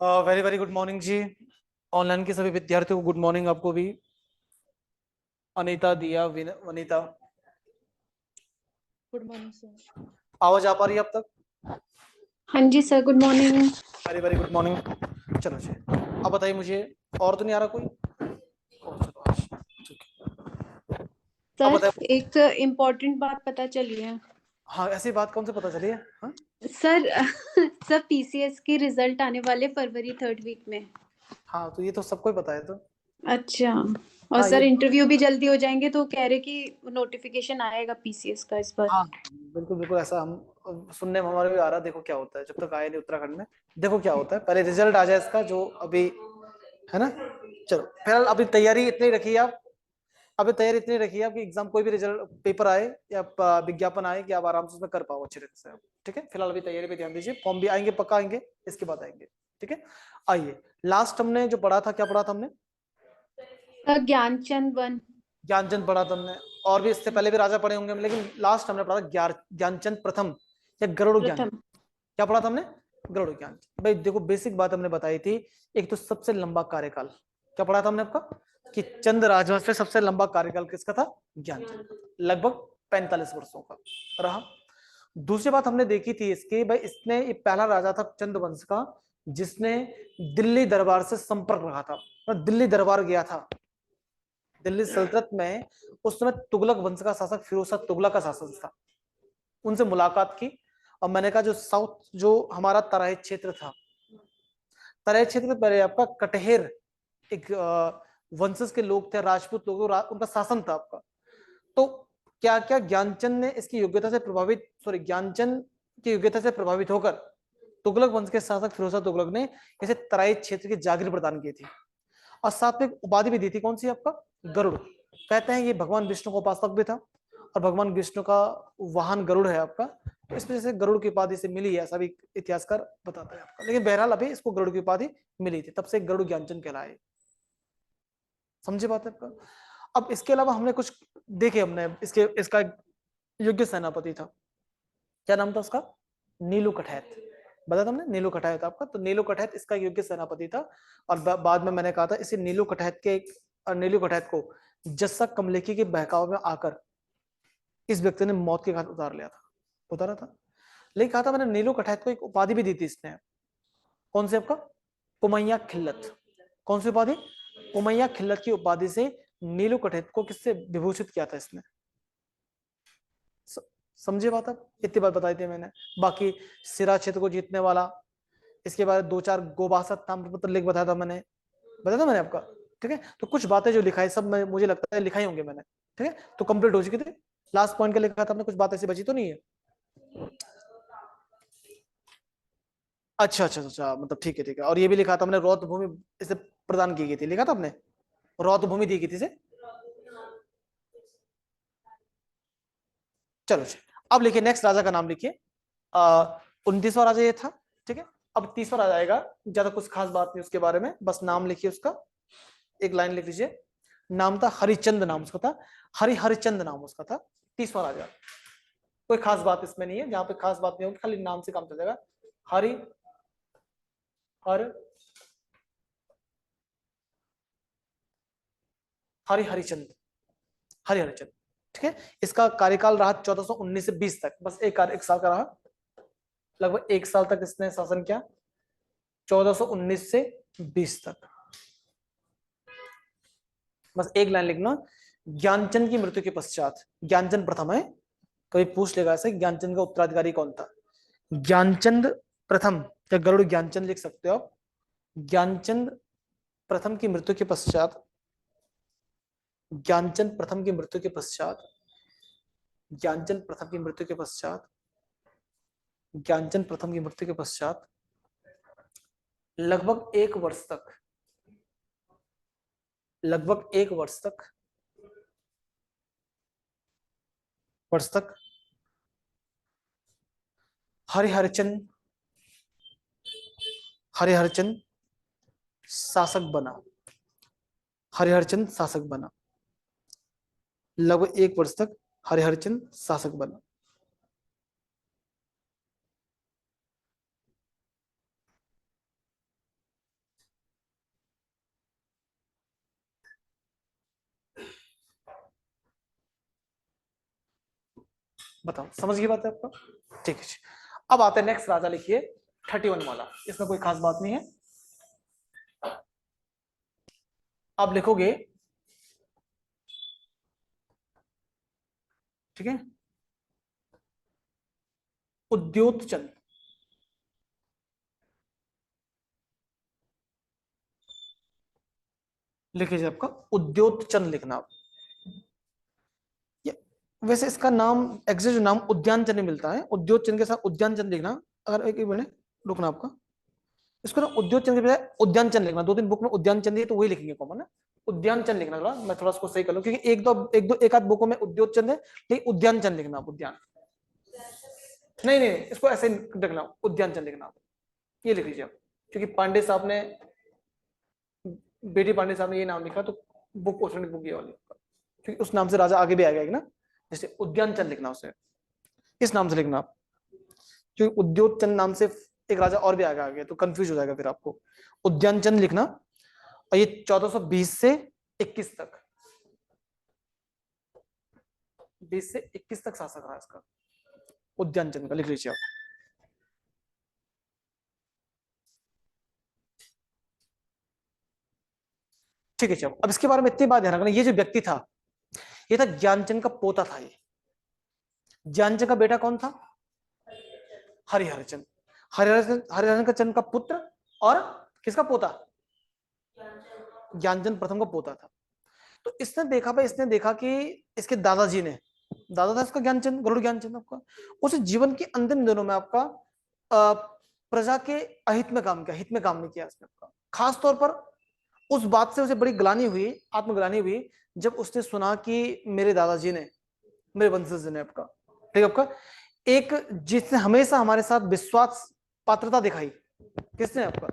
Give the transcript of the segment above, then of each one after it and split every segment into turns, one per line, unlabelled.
Very very good morning जी। Online के सभी विद्यार्थियों को गुड मॉर्निंग। आपको भी। अनीता, दिया, वनीता,
गुड मॉर्निंग सर।
आवाज आ पा रही है अब तक?
हाँ जी sir, good morning.
Very very good morning. चलो जी, अब बताइए मुझे। और तो नहीं आ रहा कोई? चलो आज ठीक है। अब
सर
बताइए।
एक इम्पोर्टेंट बात पता चली है।
हाँ, ऐसी बात कौन से पता चली है? हाँ
सर सर पीसीएस के रिजल्ट आने वाले फरवरी थर्ड वीक में।
हाँ, तो ये तो सबको ही पता है। तो
अच्छा। और
हाँ
सर
ये,
इंटरव्यू भी जल्दी हो जाएंगे तो कह रहे कि नोटिफिकेशन आएगा पीसीएस का इस पर।
हाँ बिल्कुल बिल्कुल, ऐसा हम सुनने में हमारे भी आ रहा है। देखो क्या होता है, जब तक आए नहीं उत्तराखंड में। देखो क्या होता है, पहले रिजल्ट आ जाए इसका जो अभी है ना। चलो फिलहाल अभी तैयारी इतनी रखिए आप। अभी तैयारी इतनी रखिए आप कि एग्जाम कोई भी रिजल्ट पेपर आए या विज्ञापन आए कि आप आराम से उसमें कर पाओ अच्छे तरीके से। ठीक है, फिलहाल अभी तैयारी पे ध्यान दीजिए। फॉर्म भी आएंगे, पक्का आएंगे, इसके बाद आएंगे। ठीक है, आइए। लास्ट हमने जो पढ़ा था, क्या पढ़ा था हमने?
Sir Gyanchand one.
ज्ञानचंद पढ़ा था हमने। और भी इससे पहले भी राजा पढ़े होंगे हम, लेकिन लास्ट हमने पढ़ा था ज्ञानचंद प्रथम या गरुड़ ज्ञान।
प्रथम।
क्या पढ़ा था हमने? गरुड़ ज्ञान। भाई देखो, बेसिक बात हमने बताई थी। एक तो सबसे लंबा कार्यकाल क्या पढ़ा था हमने आपका, कि चंद राजवंश में सबसे लंबा कार्यकाल किसका था? ज्ञानचंद का। लगभग 45 वर्षों का रहा। दूसरी बात हमने देखी थी इसकी, भाई इसने ये पहला राजा था चंद वंश का जिसने दिल्ली दरबार से संपर्क रखा था, और दिल्ली दरबार गया था। दिल्ली सल्तनत में उस समय तुगलक वंश का शासक फिरोज शाह तुगलक का शासन था। उनसे मुलाकात की। और मैंने कहा जो साउथ, जो हमारा तराई क्षेत्र था, तराई क्षेत्र में पहले आपका कटहेर एक वंशज के लोग थे, राजपूत लोग, उनका शासन था आपका। तो क्या क्या ज्ञानचंद ने इसकी योग्यता से प्रभावित, सॉरी, ज्ञानचंद की योग्यता से प्रभावित होकर तुगलक वंश के शासक फिरोज शाह तुगलक ने इसे तराई क्षेत्र की जागीर प्रदान की थी। और साथ में एक उपाधि भी दी थी, कौन सी आपका? गरुड़। कहते हैं ये भगवान विष्णु का उपासक भी था, और भगवान विष्णु का वाहन गरुड़ है आपका। तो इस वजह से गरुड़ की उपाधि से मिली है, ऐसा भी इतिहासकार बताता है आपका। लेकिन बहरहाल अभी इसको गरुड़ की उपाधि मिली थी, तब से गरुड़ ज्ञानचंद कहलाए। समझे बात है आपका? अब इसके अलावा हमने कुछ देखे, हमने इसके इसका एक योग्य सेनापति था। क्या नाम था उसका? नीलू कठैत। बताया था हमने, नीलू कठैत आपका। तो नीलू कठैत इसका योग्य सेनापति था। और बाद में मैंने कहा था इसी नीलू कठैत के, नीलू कठैत को जस्सा कमलेखी के बहकावे में आकर इस व्यक्ति ने मौत के घाट उतार लिया था, उतारा था। लेकिन कहा था मैंने, नीलू कठैत को एक उपाधि भी दी थी इसने। कौन से आपका? पुमैया खिल्लत। कौन सी उपाधि? पुमैया खिल्लत की उपाधि से नीलू कठैत को किससे विभूषित किया था इसने? समझे बात? अब इतनी बात बताई थी मैंने। बाकी सिरा क्षेत्र को जीतने वाला, इसके बाद दो चार गोबासत ताम्रपत्र लिख बताया था मैंने आपका। ठीक है, तो कुछ बातें जो लिखा है सब मुझे लगता है लिखाई होंगे मैंने। ठीक है, तो कंप्लीट हो चुकी थी। लास्ट पॉइंट का लिखा था आपने, कुछ बात ऐसी बची तो नहीं है? अच्छा अच्छा अच्छा, मतलब ठीक है ठीक है। और ये भी लिखा था हमने, रौद्र भूमि इसे प्रदान की गई थी, लिखा था आपने? रौद्र भूमि दी गई थी इसे। चलो जी, अब लिखिए नेक्स्ट राजा का नाम लिखिए। 29वां राजा ये था। ठीक है, अब 30वां राजा आएगा। ज्यादा कुछ खास बात नहीं उसके बारे में, बस नाम लिखिए उसका। एक लाइन लिख लीजिए। नाम था हरिचंद, नाम उसका था। हरिचंद नाम उसका था। 30वां राजा। कोई खास बात इसमें नहीं है, जहां पे खास बात नहीं होगी, खाली नाम से काम चलेगा। हरि हर हरिचंद, हरिचंद। ठीक है, इसका कार्यकाल रहा 1419 से 20 तक, बस एक साल का रहा। लगभग एक साल तक इसने शासन किया, 1419 से 20 तक। बस एक लाइन लिखना। ज्ञानचंद की मृत्यु के पश्चात, ज्ञानचंद प्रथम है, कभी पूछ लेगा ऐसे, ज्ञानचंद का उत्तराधिकारी कौन था? ज्ञानचंद प्रथम या गरुड़ ज्ञानचंद लिख सकते हो आप। ज्ञानचंद प्रथम की मृत्यु के पश्चात, ज्ञानचंद प्रथम की मृत्यु के पश्चात, ज्ञानचंद प्रथम की मृत्यु के पश्चात, ज्ञानचंद प्रथम की मृत्यु के पश्चात लगभग एक वर्ष तक, लगभग एक वर्ष तक हरिचंद, हरिचंद शासक बना। हरिचंद शासक बना, लगभग एक वर्ष तक हरिचंद शासक बना। बताओ, समझ गई बात है आपका? ठीक है जी। अब आते हैं नेक्स्ट राजा, लिखिए 31 वाला, इसमें कोई खास बात नहीं है। आप लिखोगे, ठीक है, उद्योतचंद। लिख लीजिए आपका उद्योतचंद लिखना आप। वैसे इसका नाम, एग्जैक्ट जो नाम उद्यान चंद मिलता है, उद्योत चंद के साथ उद्यान चंद लिखना। अगर एक मिनट रुकना आपका, इसको ना उद्योत चंद के बजाय उद्यान चंद लिखना। दो तीन बुक में उद्यान चंद है तो वही लिखेंगे कॉमन है, उद्यान चंद लिखना। थोड़ा मैं थोड़ा उसको सही कर लूं, क्योंकि एक आध बुकों में उद्योत चंद है, लेकिन उद्यान चंद लिखना आप, उद्यान। नहीं नहीं, इसको ऐसे लिखना, उद्यान चंद लिखना आप, ये लिख लीजिए आप। क्योंकि पांडे साहब ने, बेटी पांडे साहब ने ये नाम लिखा, तो बुक ऑथेंटिक बुक ये वाली, क्योंकि उस नाम से राजा आगे भी आ गया ना। जैसे उद्यान चंद लिखना उसे, इस नाम से लिखना आप, क्योंकि उद्योत चंद नाम से एक राजा और भी आगे आ गया, तो कंफ्यूज हो जाएगा फिर आपको। उद्यान चंद लिखना। और ये 1420 से 21 तक, 20 से 21 तक शासक रहा इसका, उद्यान चंद का लिख लीजिए आप। ठीक है चलो, अब इसके बारे में इतनी बात ध्यान रखना, ये जो व्यक्ति था, ये था ज्ञानचंद का पोता था। ये ज्ञानचंद का बेटा कौन था? हरिहरचंद। हरिहरचंद चंद का पुत्र, और किसका पोता? ज्ञानचंद प्रथम का पोता था। तो इसने देखा भाई, इसने देखा कि इसके दादाजी ने, दादा था इसका ज्ञानचंद, गरुड़ ज्ञानचंद आपका, उस जीवन के अंतिम दिनों में आपका अ, प्रजा के अहित में काम किया, हित में काम नहीं किया इसने आपका। खास तौर पर उस बात से उसे बड़ी ग्लानि हुई, आत्मग्लानि हुई, जब उसने सुना कि मेरे दादाजी ने, मेरे वंशज ने आपका, ठीक है आपका, एक जिसने हमेशा हमारे साथ विश्वास पात्रता दिखाई, किसने आपका,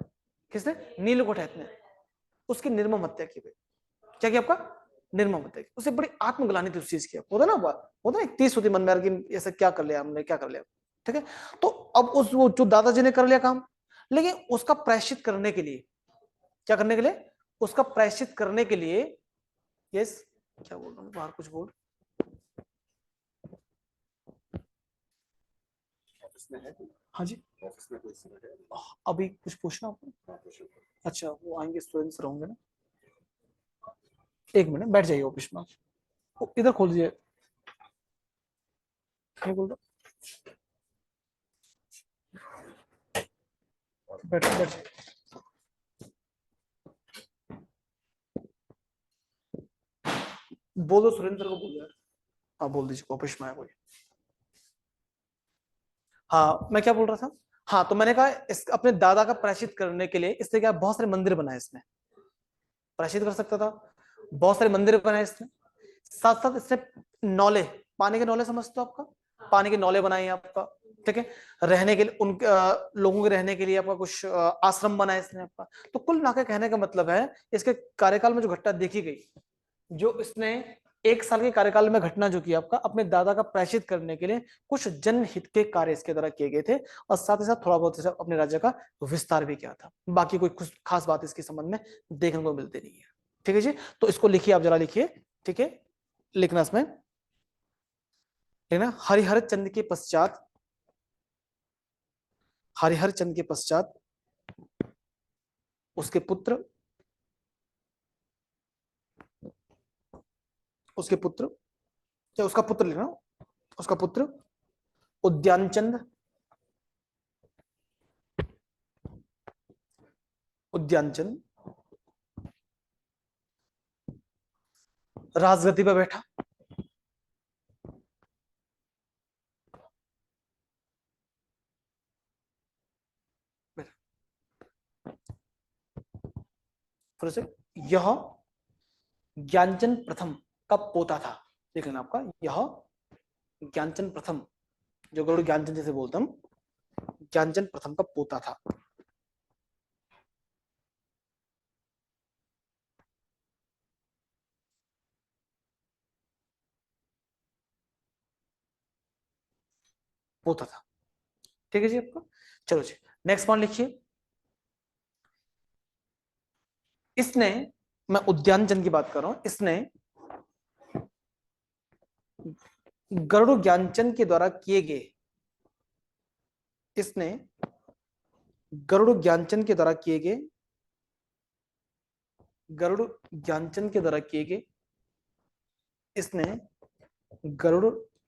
किसने? नीलकंठ हैत ने, उसकी निर्मम हत्या की गई। क्या किया आपका? निर्मम हत्या की। उसे बड़ी आत्मग्लानि थी उस चीज की, होता ना बात, होता ना, एक तीस होती मन में कि ऐसा क्या कर लिया हमने, क्या कर लिया, ठीक है। तो अब उस वो जो दादाजी ने कर लिया काम, लेकिन उसका प्रायश्चित करने के लिए, क्या करने के लिए? उसका प्रायश्चित करने के लिए, यस, क्या बोल रहा हूँ, बाहर कुछ बोल, हाँ जी, अभी कुछ पूछना आपको? अच्छा, वो आएंगे, स्टूडेंट्स रहेंगे ना, एक मिनट बैठ जाइए ऑफिस में, इधर खोल दीजिए, क्या बोल रहा, बैठ बैठ जाइए। बोल दो सुरेंद्र को, बोल दो यार। हाँ बोल दीजिए, ऑफिस में आया कोई। हाँ मैं क्या बोल रहा था, हाँ तो मैंने कहा इस अपने दादा का प्रायश्चित करने के लिए इसने क्या, बहुत सारे मंदिर बनाए इसने, प्रायश्चित कर सकता था, बहुत सारे मंदिर बनाए इसने। साथ साथ इसने नौले, पानी के नौले समझते हो आपका, पानी के नौले बनाए आपका, ठीक है, रहने के लिए उन लोगों के रहने के लिए आपका कुछ आश्रम बनाए इसने आपका। तो कुल मिलाकर कहने का मतलब है, इसके कार्यकाल में जो घटना देखी गई, जो इसने एक साल के कार्यकाल में घटना जो की आपका, अपने दादा का प्रायश्चित करने के लिए कुछ जनहित के कार्य इसके द्वारा किए गए थे, और साथ ही साथ थोड़ा बहुत अपने राज्य का विस्तार भी किया था। बाकी कोई कुछ खास बात इसके संबंध में देखने को मिलती नहीं है, ठीक है जी। तो इसको लिखिए आप, जरा लिखिए, ठीक है, लिखना इसमें, लिखना हरिहर चंद के पश्चात, हरिहर चंद के पश्चात उसके पुत्र, उसके पुत्र, या उसका पुत्र लिखना, उसका पुत्र उद्यान चंद, उद्यान चंद राजगद्दी पर बैठा। फिर से, यह ज्ञानचंद प्रथम का पोता था, देख लेना आपका, यह ज्ञानचंद प्रथम, जो गरुड़ ज्ञानचंद जैसे बोलते हम, ज्ञानचंद प्रथम का पोता था। पोता था, ठीक है जी आपका। चलो जी, नेक्स्ट पॉइंट लिखिए। इसने, मैं उद्यान चंद की बात कर रहा हूं, इसने गरुड़ ज्ञानचंद के द्वारा किए गए, इसने गरुड़ ज्ञानचंद के द्वारा किए गए, गरुड़ ज्ञानचंद के द्वारा किए गए, इसने गरुड़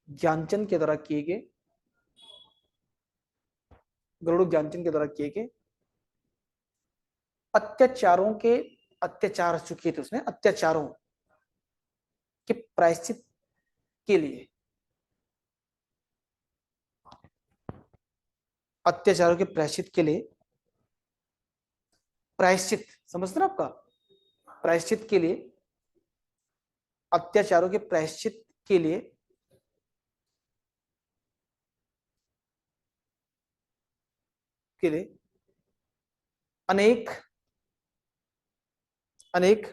ज्ञानचंद के द्वारा किए गए, गरुड़ ज्ञानचंद के द्वारा किए गए अत्याचारों के, अत्याचार जो किए थे उसने, अत्याचारों के प्रायश्चित के लिए, अत्याचारों के प्रायश्चित के लिए, प्रायश्चित समझते ना आपका, प्रायश्चित के लिए, अत्याचारों के प्रायश्चित के लिए अनेक अनेक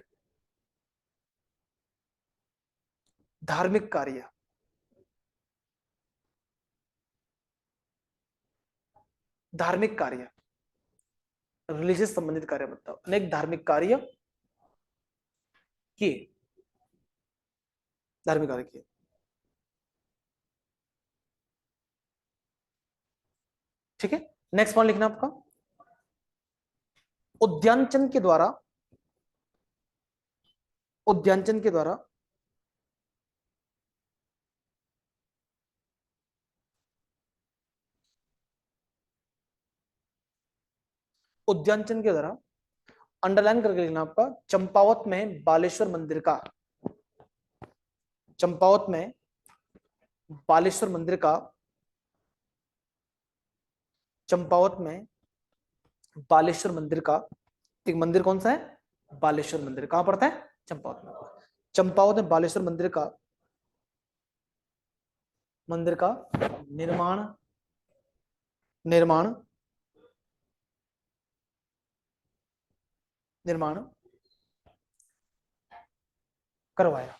धार्मिक कार्य, धार्मिक कार्य, रिलीजियस संबंधित कार्य, मतलब अनेक धार्मिक कार्य किए, धार्मिक कार्य किए। ठीक है, नेक्स्ट पॉइंट लिखना आपका, उद्यानचंद के द्वारा, उद्यानचंद के द्वारा उद्यानचंद के द्वारा, अंडरलाइन करके लिखना आपका, चंपावत में बालेश्वर मंदिर का, चंपावत में बालेश्वर मंदिर का, चंपावत में बालेश्वर मंदिर का, एक मंदिर कौन सा है, बालेश्वर मंदिर, कहां पड़ता है, चंपावत में, चंपावत में बालेश्वर मंदिर का, मंदिर का निर्माण, निर्माण निर्माण करवाया,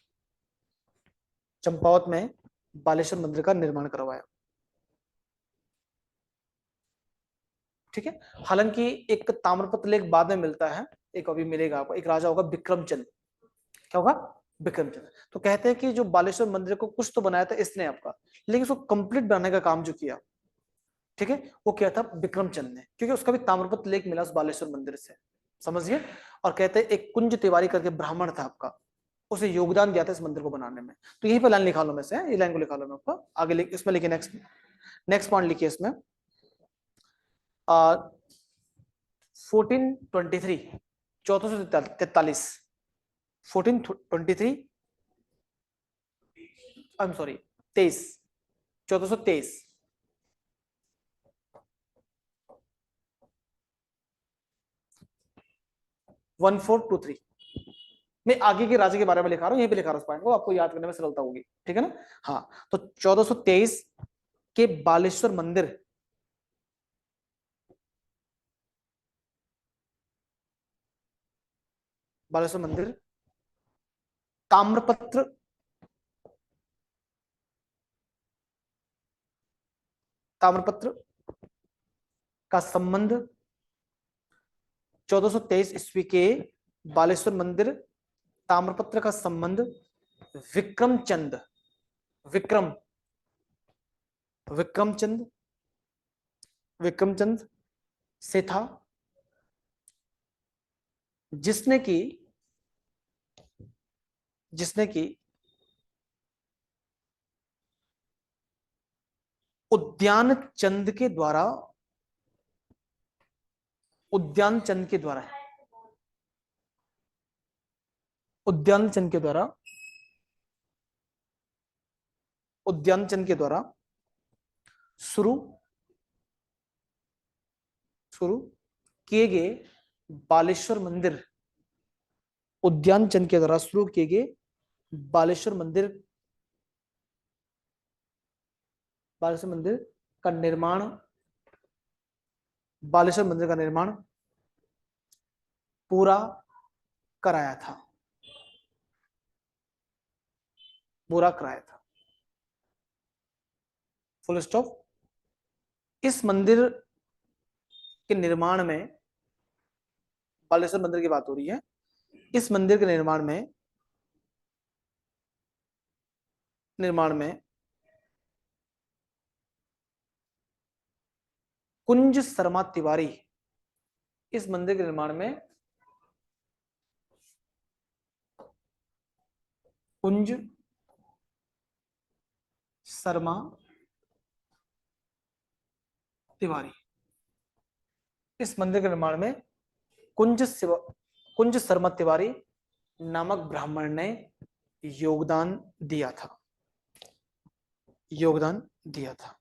चंपावत में बालेश्वर मंदिर का निर्माण करवाया। ठीक है, हालांकि एक ताम्रपत्र लेख बाद में मिलता है, एक अभी मिलेगा आपको, एक राजा होगा विक्रमचंद, क्या होगा, विक्रमचंद। तो कहते हैं कि जो बालेश्वर मंदिर को कुछ तो बनाया था इसने आपका, लेकिन उसको कंप्लीट बनाने का काम जो किया, ठीक है, वो किया था विक्रमचंद ने, क्योंकि उसका भी ताम्रपत्र लेख मिला उस बालेश्वर मंदिर से, समझिए। और कहते हैं एक कुंज तिवारी करके ब्राह्मण था आपका, उसे योगदान दिया था इस मंदिर को बनाने में। तो यहीं पे लाइन लिखा लो, मैं से ये लाइन को लिखा लो मैं आपको आगे इसमें लिखिए, नेक्स्ट नेक्स्ट पॉइंट लिखिए इसमें, 1423, 1443, 1423, आई एम सॉरी 23, 1423, 1423, मैं आगे के राजा के बारे में लिखा रहा हूं, यहीं पे लिखा रहा हूं, पॉइंट को आपको याद करने में सरलता होगी, ठीक है ना। हाँ, तो 1423 के बालेश्वर मंदिर, बालेश्वर मंदिर ताम्रपत्र, ताम्रपत्र का संबंध, 1423 ईस्वी के बालेश्वर मंदिर ताम्रपत्र का संबंध विक्रमचंद, विक्रम विक्रमचंद विक्रमचंद से था, जिसने की, जिसने की उद्यान चंद के द्वारा, उद्यान चंद के द्वारा, उद्यान चंद के द्वारा, उद्यान चंद के द्वारा शुरू शुरू किए गए बालेश्वर मंदिर, उद्यान चंद के द्वारा शुरू किए गए बालेश्वर मंदिर, बालेश्वर मंदिर का निर्माण, बालेश्वर मंदिर का निर्माण पूरा कराया था, पूरा कराया था, फुल स्टॉप। इस मंदिर के निर्माण में, बालेश्वर मंदिर की बात हो रही है, इस मंदिर के निर्माण में कुंज शर्मा तिवारी इस मंदिर के निर्माण में कुंज शर्मा तिवारी इस मंदिर के निर्माण में कुंज शर्मा तिवारी नामक ब्राह्मण ने योगदान दिया था। योगदान दिया था।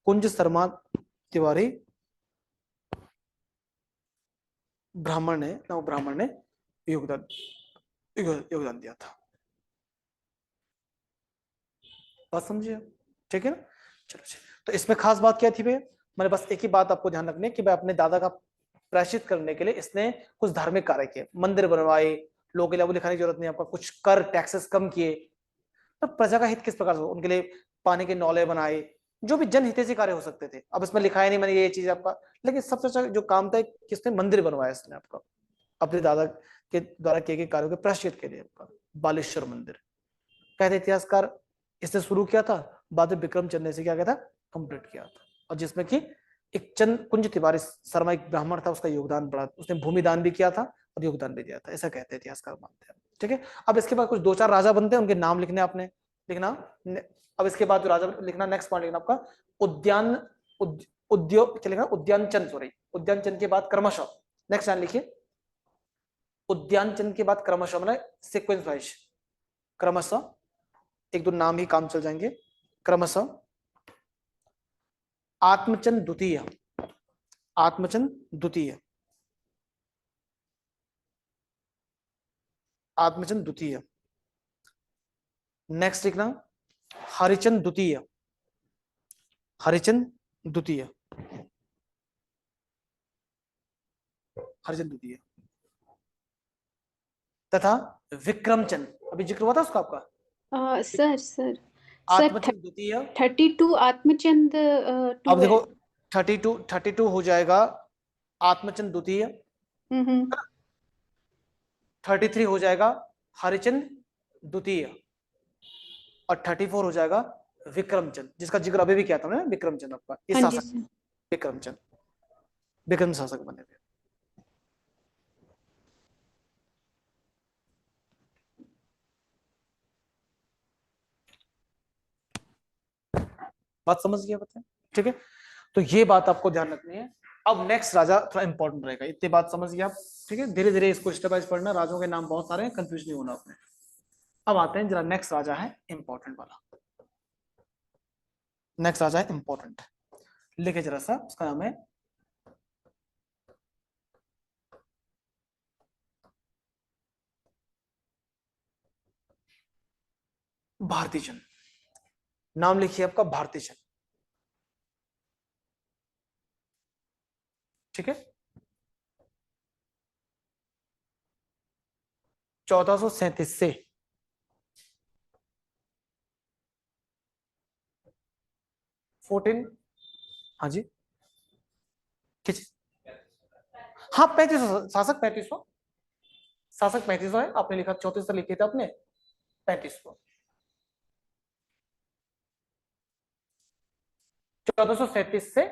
कुंज शर्मा तिवारी ब्राह्मण ने योगदान दिया था। बात समझिए, ठीक है ना। चलो तो इसमें खास बात क्या थी भैया, मैंने बस एक ही बात आपको ध्यान रखनी है कि भाई अपने दादा का प्रायश्चित करने के लिए इसने कुछ धार्मिक कार्य किए, मंदिर बनवाए, लोगों के लिए लिखाने की जरूरत नहीं, आपका कुछ कर टैक्सेस कम किए, तो प्रजा का हित किस प्रकार से हो, उनके लिए पानी के नौले बनाए, जो भी जनहितैषी कार्य हो सकते थे। अब इसमें लिखा है नहीं मैंने ये चीज आपका, लेकिन सबसे अच्छा जो काम था किसने, मंदिर बनवाया इसने आपका अपने दादा के द्वारा किए गए कार्यों के प्रायश्चित के लिए आपका बालेश्वर मंदिर। कहते इतिहासकार इसने शुरू किया था, बाद में विक्रमचंद ने इसे क्या किया था, कंप्लीट किया था। और जिसमें कि एक चंद कुंज तिवारी शर्मा एक ब्राह्मण था, उसका योगदान बड़ा, उसने भूमि दान भी किया था और योगदान भी दिया था, ऐसा कहते हैं इतिहासकार मानते हैं। ठीक है, अब इसके बाद कुछ दो चार राजा बनते हैं, उनके नाम लिखने आपने लिखना। अब इसके बाद जो राजा लिखना, नेक्स्ट पॉइंट लिखना आपका उद्यान उद्योग चलेगा, उद्यान चंद, सॉरी उद्यान चंद के बाद क्रमशः, नेक्स्ट लाइन लिखिए, उद्यान चंद के बाद क्रमशः, मतलब सीक्वेंस वाइज क्रमशः, एक दो नाम ही काम चल जाएंगे, क्रमशः आत्मचंद द्वितीय, आत्मचंद द्वितीय, आत्मचंद द्वितीय, नेक्स्ट लिखना हरिचंद द्वितीय, हरिचंद द्वितीय, हरिचंद द्वितीय, तथा विक्रमचंद, अभी जिक्र हुआ था उसका आपका
सर
आत्मचंद द्वितीय,
32 आत्मचंद
अब देखो 32 हो जाएगा आत्मचंद द्वितीय, 33 हो जाएगा हरिचंद द्वितीय, और 34 हो जाएगा विक्रमचंद, जिसका जिक्र अभी भी किया था मैंने, विक्रमचंद आपका ये शासक, विक्रमचंद विक्रम शासक बने थे। बात समझ गया बताए, ठीक है। तो ये बात आपको ध्यान रखनी है। अब नेक्स्ट राजा थोड़ा इंपॉर्टेंट रहेगा, इतनी बात समझ गया आप, ठीक है। धीरे धीरे इसको स्टेप बाइज पढ़ना, राजाओं के नाम बहुत सारे हैं, कंफ्यूज नहीं होना आपने। अब आते हैं जरा, नेक्स्ट राजा है इंपॉर्टेंट वाला, नेक्स्ट राजा है इंपॉर्टेंट, लिखे जरा सा, उसका नाम है भारती चंद। नाम लिखिए आपका भारती चंद, ठीक है। 1437 से 14, हाँ जी किस, हाँ 3500 शासक, 3500 शासक 3500 है, आपने लिखा 34 लिखे थे आपने, 3500, 1437 से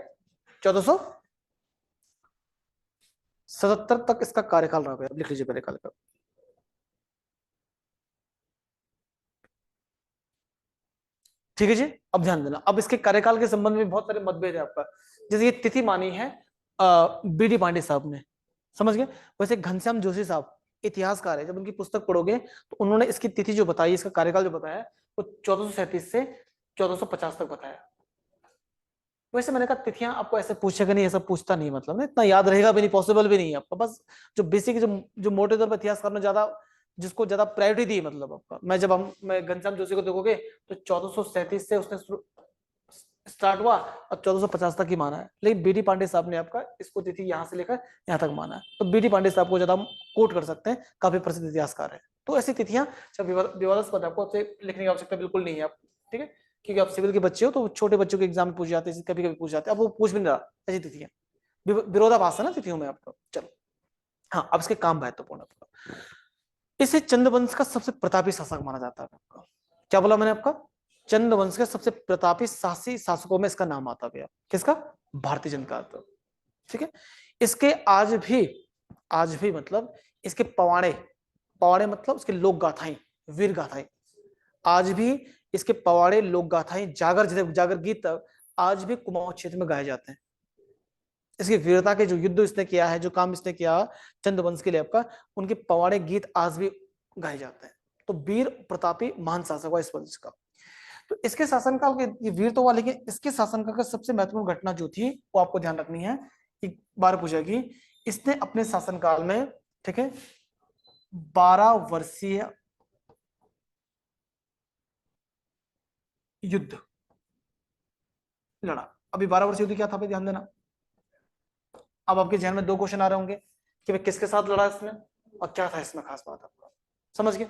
1477 तक इसका कार्यकाल रहा है। लिख लीजिए पहले कार्यकाल, ठीक है जी। अब ध्यान देना, अब इसके कार्यकाल के संबंध में बहुत सारे मतभेद है आपका। जैसे ये तिथि मानी है बीडी पांडे साहब ने, समझ गए। वैसे घनश्याम जोशी साहब इतिहासकार है, जब उनकी पुस्तक पढ़ोगे तो उन्होंने इसकी तिथि जो बताई, इसका कार्यकाल जो बताया वो 1437 से 1450 तक बताया। वैसे मैंने कहा तिथियां आपको ऐसे पूछेगा नहीं, ऐसा पूछता नहीं, मतलब इतना याद रहेगा भी नहीं, पॉसिबल भी नहीं है आपका। बस जो बेसिक जो मोटे तौर पर इतिहासकार ने ज्यादा, जिसको ज्यादा प्रायोरिटी दी, मतलब आपका, मैं घनश्याम जोशी को देखोगे तो 1437 से उसने स्टार्ट हुआ और 1450 तक ही माना है। लेकिन बीडी पांडे साहब ने आपका इसको तिथि यहाँ से लेकर यहाँ तक माना है, तो बीडी पांडे साहब को ज्यादा हम कोट कर सकते हैं, काफी प्रसिद्ध इतिहासकार है। तो ऐसी तिथियां विवादास्पद है, आपको आपसे लिखने की आवश्यकता बिल्कुल नहीं है आप, ठीक है, क्योंकि आप सिविल के बच्चे हो, तो छोटे बच्चों के एग्जाम में पूछ जाते हैं, कभी कभी पूछ जाते हैं, अब वो पूछ भी नहीं रहा ऐसी तिथियां, विरोधाभास है ना तिथियों में आपका। चलो हाँ, अब इसके काम महत्वपूर्ण आपका, इसे चंद्रवंश का सबसे प्रतापी शासक माना जाता है आपका। क्या बोला मैंने आपका, चंद्रवंश के सबसे प्रतापी शासी शासकों में इसका नाम आता गया, किसका, भारतीय चंद का अर्थ। ठीक है, इसके आज भी मतलब इसके पवाड़े, पवाड़े मतलब उसके लोक गाथाएं, वीर गाथाएं, आज भी इसके पवाड़े लोक गाथाएं, जागर जागर गीत आज भी कुमाऊं क्षेत्र में गाए जाते हैं। इसकी वीरता के जो युद्ध इसने किया है, जो काम इसने किया चंद्रवंश के लिए आपका, उनके पवाड़े गीत आज भी गाए जाते हैं। तो वीर प्रतापी महान शासक हुआ इस वंश का। तो इसके शासनकाल के ये वीर तो हुआ, लेकिन इसके शासनकाल का सबसे महत्वपूर्ण घटना जो थी वो आपको ध्यान रखनी है। एक बार पूछेगी, इसने अपने शासनकाल में, ठीक है, 12 वर्षीय युद्ध लड़ा। अभी 12 वर्षीय युद्ध क्या था, ध्यान देना। अब आपके ध्यान में दो क्वेश्चन आ रहे होंगे कि भाई किसके साथ लड़ा इसने और क्या था इसमें खास बात, आपका समझ गए।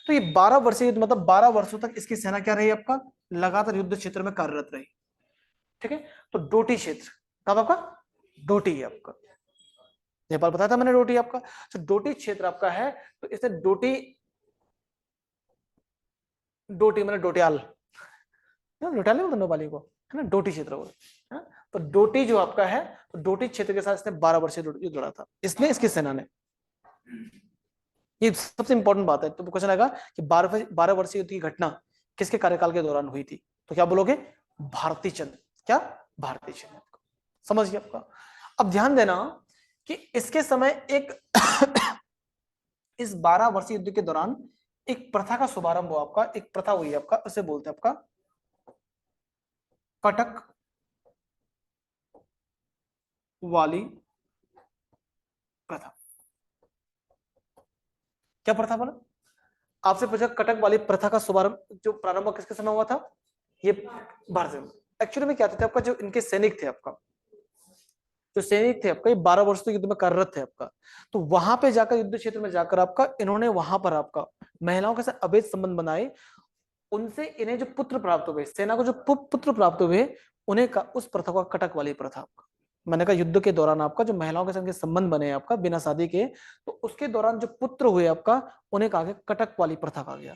तो ये 12 वर्षीय युद्ध मतलब 12 वर्षों तक इसकी सेना क्या रही आपका, लगातार युद्ध क्षेत्र में कार्यरत रही। ठीक है, तो डोटी क्षेत्र कब आपका, डोटी है आपका, नेपाल बताया था मैंने डोटी आपका। तो डोटी क्षेत्र आपका है, तो इसे डोटी, डोटी मैंने डोटियाल, डोटियाल नहीं बोलते नेपाली को, है ना, डोटी क्षेत्र बोलते हैं। तो डोटी जो आपका है, तो डोटी क्षेत्र के साथ इसने 12 वर्षीय युद्ध लड़ा था, इसने, इसकी सेना ने। ये सबसे इंपॉर्टेंट बात है। तो क्वेश्चन आएगा कि 12 वर्षीय युद्ध की घटना किसके कार्यकाल के दौरान हुई थी, तो क्या बोलोगे, भारती चंद, क्या, भारती चंद, समझ गया आपका। अब ध्यान देना कि इसके समय एक इस 12 वर्षीय युद्ध के दौरान एक प्रथा का शुभारंभ हुआ आपका, एक प्रथा हुई आपका, उसे बोलते हैं आपका कटक वाली प्रथा। क्या प्रथा बोला, आपसे पूछा कटक वाली प्रथा का शुभारंभ जो प्रारंभ किसके समय हुआ था, ये भारत। एक्चुअली में क्या था आपका, जो इनके सैनिक थे आपका, जो सैनिक थे आपका, ये 12 वर्ष तक युद्ध में कार्यरत थे आपका। तो वहां पे जाकर, युद्ध क्षेत्र में जाकर आपका, इन्होंने वहां पर आपका महिलाओं के साथ अवैध संबंध बनाए, उनसे इन्हें जो पुत्र प्राप्त हुए, सेना को जो पुत्र प्राप्त हुए, उन्हें का उस प्रथा का कटक वाली प्रथा आपका। मैंने कहा युद्ध के दौरान आपका जो महिलाओं के संग संबंध बने आपका बिना शादी के, तो उसके दौरान जो पुत्र हुए आपका, उन्हें कहा गया कटक वाली प्रथा कहा गया।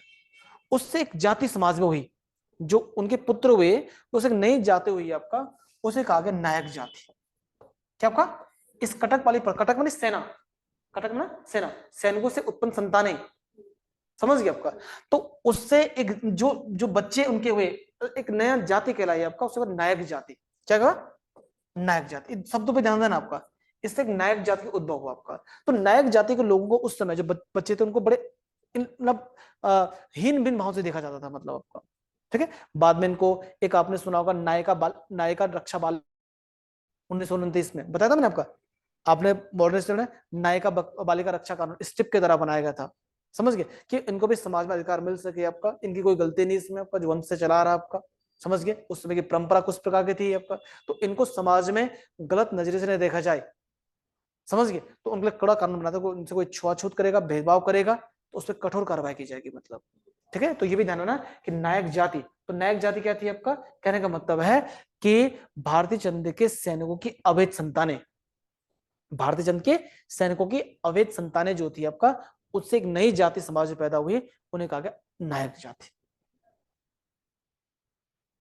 उससे एक जाति समाज में हुई, जो उनके पुत्र हुए, उसे एक नई जाति हुई आपका, उसे कहा गया नायक जाति। क्या आपका, इस कटक वाली कटक माने सेना, कटक माने सेना, सैनिकों से उत्पन्न संतानें, समझ गया आपका। तो उससे एक जो जो बच्चे उनके हुए, एक नया जाति कहलाई आपका, उसके बाद नायक जाति। क्या कहा, नायक जाति, शब्दों पे ध्यान देना आपका। इससे एक नायक जाति का उद्भव हुआ आपका। तो नायक जाति के लोगों को उस समय जो बच्चे थे, उनको बड़े मतलब हीन भिन्न भाव से देखा जाता था, मतलब आपका। ठीक है, बाद में इनको एक आपने सुना होगा नायिका रक्षा बाल, 1929 में बताया था मैंने आपका, आपने मॉडर्न में नायिका बालिका रक्षा कानून स्ट्रिप की तरह बनाया गया था, समझ गए, कि इनको भी समाज में अधिकार मिल सके आपका, इनकी कोई गलती नहीं इसमें आपका, जो वंश से चला रहा आपका, समझ गए। उस समय की परंपरा कुछ प्रकार की थी आपका, तो इनको समाज में गलत नजरिए से नहीं देखा जाए, समझ गए, तो उनके लिए कड़ा कानून बनाता है, उनसे कोई छुआछूत करेगा, भेदभाव करेगा, तो उस पर कठोर कार्रवाई की जाएगी, मतलब। ठीक है, तो ये भी ध्यान रखना कि नायक जाति, तो नायक जाति क्या थी आपका, कहने का मतलब है कि भारतीय चंद के सैनिकों की अवैध संतानें, भारतीय चंद के सैनिकों की अवैध संतानें जो थी आपका, उससे एक नई जाति समाज में पैदा हुई, उन्हें कहा गया नायक जाति।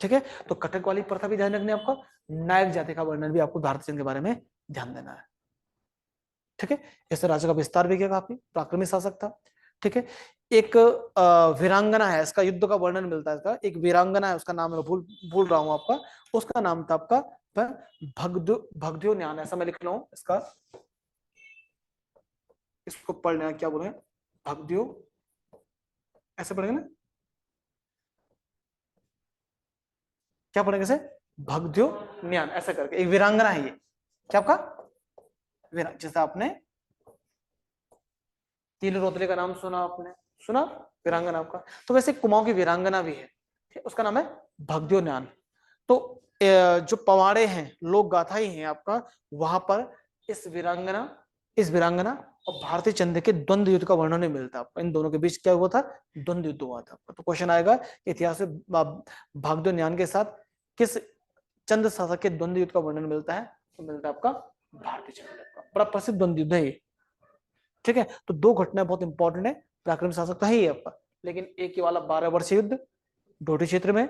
ठीक है, तो कटक वाली प्रथा भी ध्यान रखनी है आपका, नायक जाति का वर्णन भी आपको भारतीय चंद के बारे में ध्यान देना है। ठीक है, इससे राज्य का विस्तार भी किया काफी, पराक्रमी शासक था। ठीक है, एक वीरांगना है, इसका युद्ध का वर्णन मिलता है, इसका एक वीरांगना है, उसका नाम मैं भूल रहा हूं आपका, उसका नाम था आपका भगद्यो न्यान, ऐसा मैं लिख रहा हूं इसका, इसको पढ़ना क्या बोले, भगद्यो, ऐसे पढ़ेंगे ना, क्या पढ़ेंगे इसे, भगद्यो न्यान ऐसा करके, एक वीरांगना है ये, क्या आपका जैसे आपने तिल रोतले का नाम सुना, आपने सुना वीरांगना आपका, तो वैसे कुमाऊं की वीरांगना भी है, उसका नाम है भगद्यो न्यान। तो जो पवाड़े हैं, लोक गाथा ही हैं आपका, वहां पर इस वीरांगना और भारतीय चंद के द्वंद्व युद्ध का वर्णन नहीं मिलता आपको, इन दोनों के बीच क्या हुआ था, द्वंद्व युद्ध हुआ था। तो क्वेश्चन आएगा इतिहास में भागदो न्यान के साथ किस चंद शासक के द्वंद्व युद्ध का वर्णन मिलता है, तो मिलता है आपका भारतीय चंद का, बड़ा प्रसिद्ध द्वंद्व युद्ध है। ठीक है, तो दो घटनाएं बहुत इंपॉर्टेंट है, पराक्रम शासक था ही आपका, लेकिन एक ही वाला 12 वर्षीय युद्ध डोटी क्षेत्र में,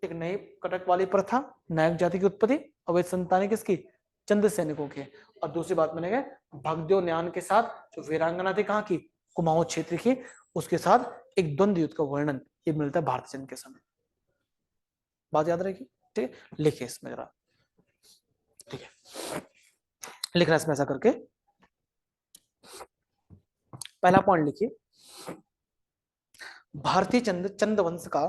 एक नई कटक वाली प्रथा, नायक जाति की उत्पत्ति, अवैध संतानें किसकी? चंद सैनिकों के। और दूसरी बात मैंने कहा भगदेव न्यान के साथ जो वीरांगना थी कहाँ की? कुमाऊं क्षेत्र की, उसके साथ एक द्वंद्व युद्ध का वर्णन ये मिलता है भारत चंद के समय। बात याद रहेगी? ठीक है, लिखिए इसमें जरा। ठीक है, लिखना इसमें ऐसा करके। पहला पॉइंट लिखिए, भारतीय चंद चंद वंश का,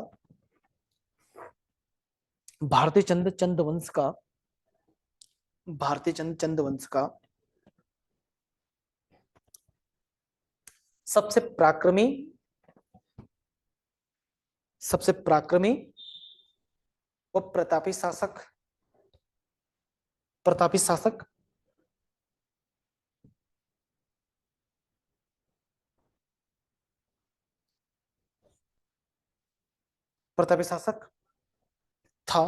भारतीय चंद चंद वंश का, भारतीय चंद चंद वंश का सबसे पराक्रमी, सबसे पराक्रमी व प्रतापी शासक, प्रतापी शासक प्रतापी शासक था,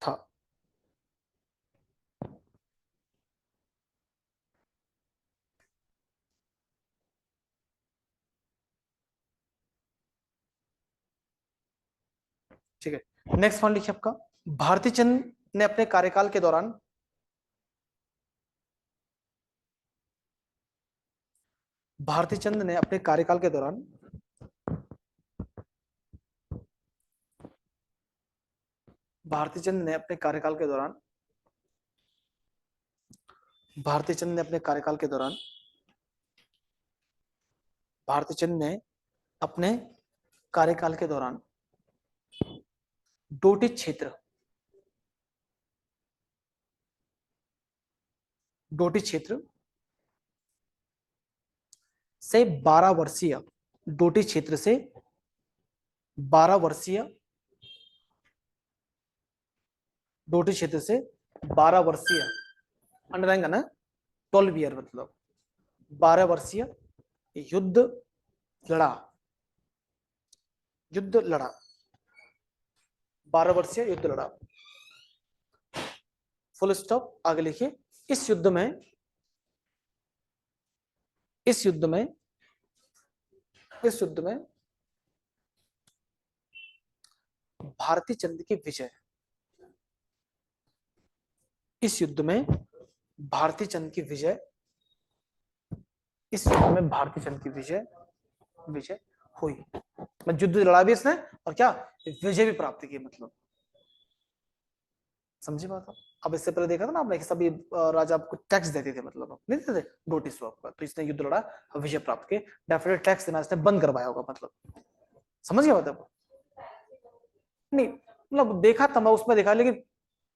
था। ठीक है, नेक्स्ट पॉइंट लिखिए आपका, भारतीय चंद ने अपने कार्यकाल के दौरान, भारतीय चंद ने अपने कार्यकाल के दौरान भारतीय चंद ने अपने कार्यकाल के दौरान भारतीय चंद ने अपने कार्यकाल के दौरान भारतीय चंद ने अपने कार्यकाल के दौरान डोटी क्षेत्र, डोटी क्षेत्र से 12 वर्षीय, डोटी क्षेत्र से 12 वर्षीय, डोटी क्षेत्र से 12 वर्षीय, अंडरलाइन करना, 12 ईयर मतलब 12 वर्षीय युद्ध लड़ा, युद्ध लड़ा, 12 वर्षीय युद्ध लड़ा। फुल स्टॉप, आगे लिखिए, इस युद्ध में, इस युद्ध में, इस युद्ध में भारतीय चंद की विजय, इस युद्ध में भारतीय चंद की विजय, इस युद्ध में भारतीय चंद की विजय, विजय हुई। युद्ध लड़ा भी इसने और क्या विजय भी प्राप्त की, मतलब समझी बात? अब इससे पहले देखा था ना आपने, सभी राजा आपको टैक्स देते थे, मतलब नहीं देते थे नोटिस आपका, तो इसने युद्ध लड़ा विजय प्राप्त के, डेफिनेट टैक्स देना इसने बंद करवाया होगा, मतलब समझ गया मतलब? नहीं मतलब देखा था मैं उसमें, देखा लेकिन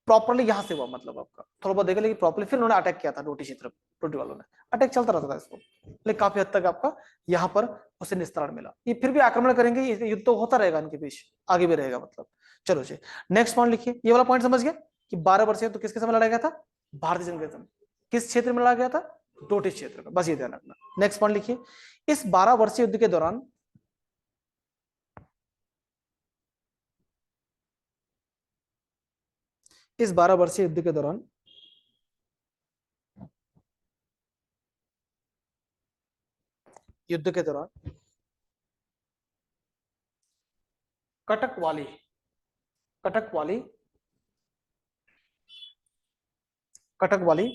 प्रॉपरली यहां से हुआ, मतलब आपका थोड़ा बहुत देखा, लेकिन प्रॉपरली फिर उन्होंने अटैक किया था डोटी क्षेत्र, डोटी वालों ने अटैक चलता रहता था इसको, लेकिन काफी हद तक आपका यहाँ पर उसे निस्तारण मिला। ये फिर भी आक्रमण करेंगे, ये युद्ध तो होता रहेगा इनके बीच, आगे भी रहेगा मतलब। चलो जी, नेक्स्ट पॉइंट लिखिए, ये वाला पॉइंट समझ गया कि 12 वर्ष तो किसके समय लड़ा गया था? भारतीय जन के समय। किस क्षेत्र में लड़ा गया था? डोटी क्षेत्र में, बस ये ध्यान रखना। नेक्स्ट पॉइंट लिखिए, इस 12 वर्षीय युद्ध के दौरान, इस 12 वर्षीय युद्ध के दौरान युद्ध के दौरान कटक वाली, कटक वाली, कटक वाली,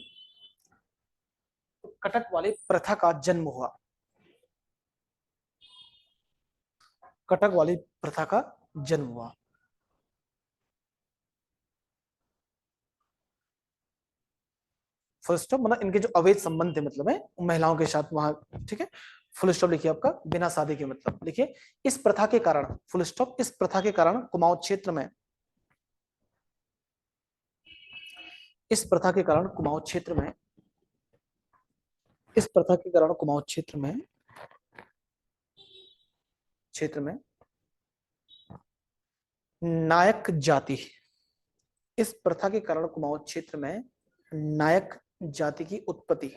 कटक वाली प्रथा का जन्म हुआ, कटक वाली प्रथा का जन्म हुआ। फुल स्टॉप, मतलब इनके जो अवैध संबंध थे, मतलब है महिलाओं के साथ वहां, ठीक है। फुल स्टॉप लिखिए आपका, बिना शादी के, मतलब लिखिए, इस प्रथा के कारण, फुल स्टॉप, इस प्रथा के कारण कुमाऊं क्षेत्र में, इस प्रथा के कारण कुमाऊं क्षेत्र में, इस प्रथा के कारण कुमाऊं क्षेत्र में, क्षेत्र में नायक जाति, इस प्रथा के कारण कुमाऊं क्षेत्र में नायक जाति की उत्पत्ति,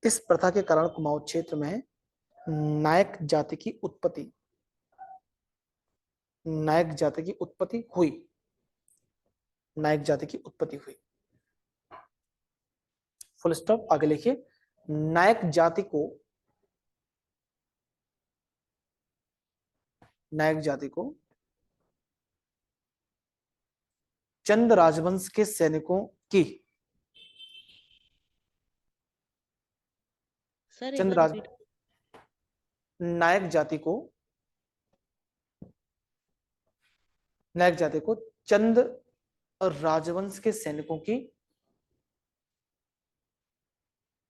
इस प्रथा के कारण कुमाऊं क्षेत्र में नायक जाति की उत्पत्ति, नायक जाति की उत्पत्ति हुई, नायक जाति की उत्पत्ति हुई। फुल स्टॉप, आगे लिखिए, नायक जाति को, नायक जाति को चंद राजवंश के सैनिकों की
सर एक
चंद
बार
राज
रिपीट।
नायक जाति को चंद राजवंश के सैनिकों की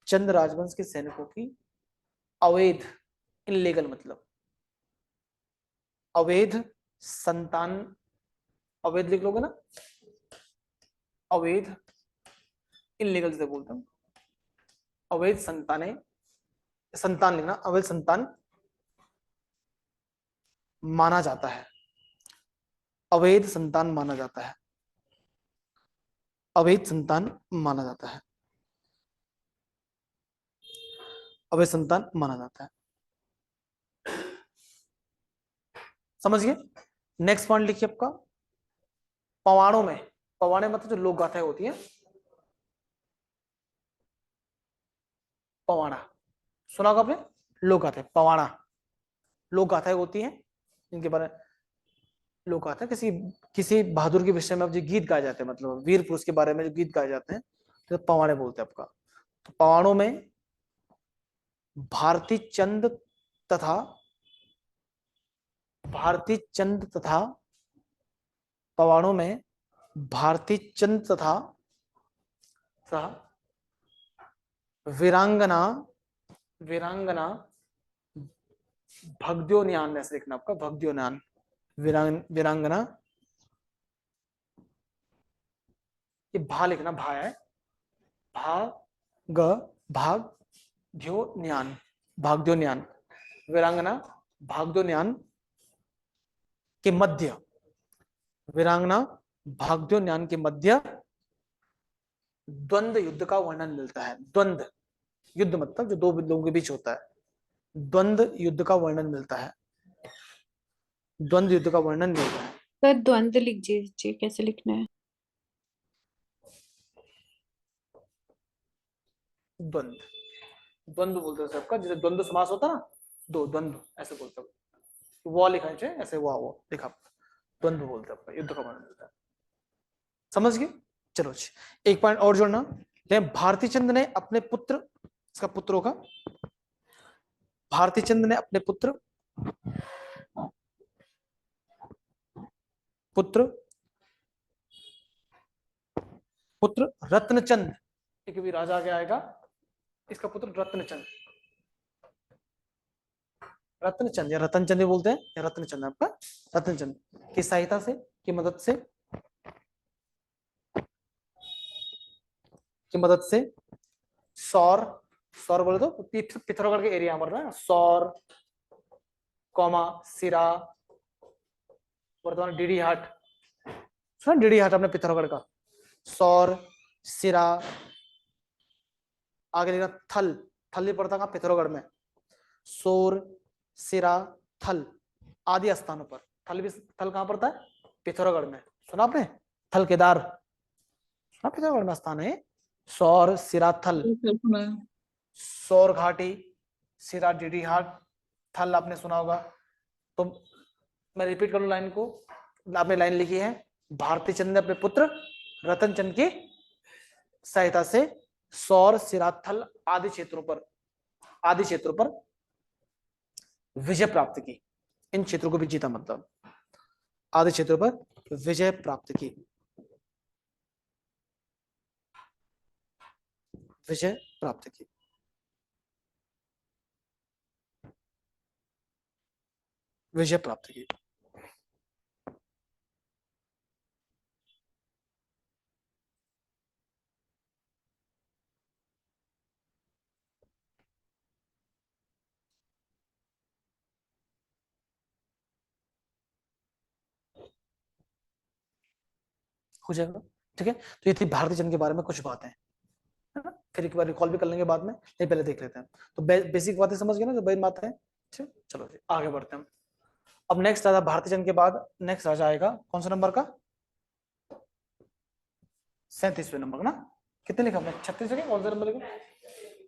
चंद राजवंश के सैनिकों की अवैध, इनलीगल मतलब अवैध संतान, अवैध लिख लोगे ना, अवैध इनलीगल से बोलता हूं, अवैध संतान लिखना, अवैध संतान माना जाता है, अवैध संतान माना जाता है, अवैध संतान माना जाता है, अवैध संतान माना जाता है। समझ गए? नेक्स्ट पॉइंट लिखिए आपका, पवाड़ों में, पवाड़े मतलब जो लोक गाथाएं होती है, पवाड़ा सुना होगा आपने, लोक गाथाएं, पवाड़ा लोक गाथाएं होती हैं, इनके बारे में लोक गाथा, किसी किसी बहादुर के विषय में जो गीत गाए जाते हैं, मतलब वीर पुरुष के बारे में जो गीत गाए जाते हैं, तो पवाड़े बोलते हैं आपका। तो पवाड़ों में भारती चंद तथा पवाड़ों में भारती चंद तथा वीरांगना भगद्योन्यान, ऐसे लिखना आपका, भगद्योन्यान, वीरांगना, ये भा लिखना, भा है, भा ग भाग ध्योन्यान, भागद्योन्यान, वीरांगना भागद्योन्यान के मध्य, वीरांगना भागद्योन्यान के मध्य द्वंद्व युद्ध का वर्णन मिलता है। द्वंद्व युद्ध मतलब जो दो लोगों के बीच होता है, द्वंद्व युद्ध का वर्णन मिलता है, द्वंद्व युद्ध का वर्णन मिलता है।
सर द्वंद्व लिख दीजिए, कैसे लिखना है?
द्वंद्व बोलते हैं सबका, जैसे द्वंद्व समास होता ना, दो द्वंद्व ऐसे बोलते हैं, वो लिखा है ऐसे, वो लिखा, द्वंद्व बोलते हैं आपका, युद्ध का वर्णन मिलता है। समझ गए? चलो जी, एक पॉइंट और जोड़ना, भारती चंद ने अपने पुत्र, इसका पुत्र होगा, भारती चंद ने अपने पुत्र रत्नचंद, एक भी राजा आगे आएगा, इसका पुत्र रत्नचंद, रत्नचंद या रतनचंद बोलते हैं, या रत्नचंद आपका, रत्नचंद की सहायता से, की मदद से सौर, सौर बोले तो पिथौरागढ़ के एरिया पर ना, सौर कौमा सिरा, वर्तमान डीडी हाट, सुना डीडी हाट अपने पिथौरागढ़ का, सौर सिरा, आगे लिखना थल, थल भी पड़ता कहाँ, पिथौरागढ़ में, सोर सिरा थल आदि स्थानों पर, थल भी, थल कहाँ पड़ता है, पिथौरागढ़ में, सुना आपने, थल केदार सुना, पिथौरागढ़ में स्थान है, सौर सिरा थल, सौर घाटी, सिरा डीडी हाट, थल आपने सुना होगा। तो मैं रिपीट करूं लाइन को, आपने लाइन लिखी है, भारती चंद ने अपने पुत्र रतन चंद की सहायता से सौर सिराथल आदि क्षेत्रों पर विजय प्राप्त की, इन क्षेत्रों को भी जीता, मतलब आदि क्षेत्रों पर विजय प्राप्त की, विजय प्राप्त की। विजय प्राप्त की। हो जाएगा, ठीक है। तो ये थी भारतीय जन के बारे में कुछ बातें, है ना, फिर एक बार रिकॉल भी कर लेंगे बाद में, नहीं पहले देख लेते हैं। तो बेसिक बातें समझ गए ना, जो बेसिक बातें हैं, ठीक, चलो जी आगे बढ़ते हैं। अब नेक्स्ट राजा, भारतीय जन के बाद नेक्स्ट राजा आएगा कौन सा नंबर का, 37वें नंबर ना, कितने लिखा हमने, 36 है, कौन सा नंबर लिखा,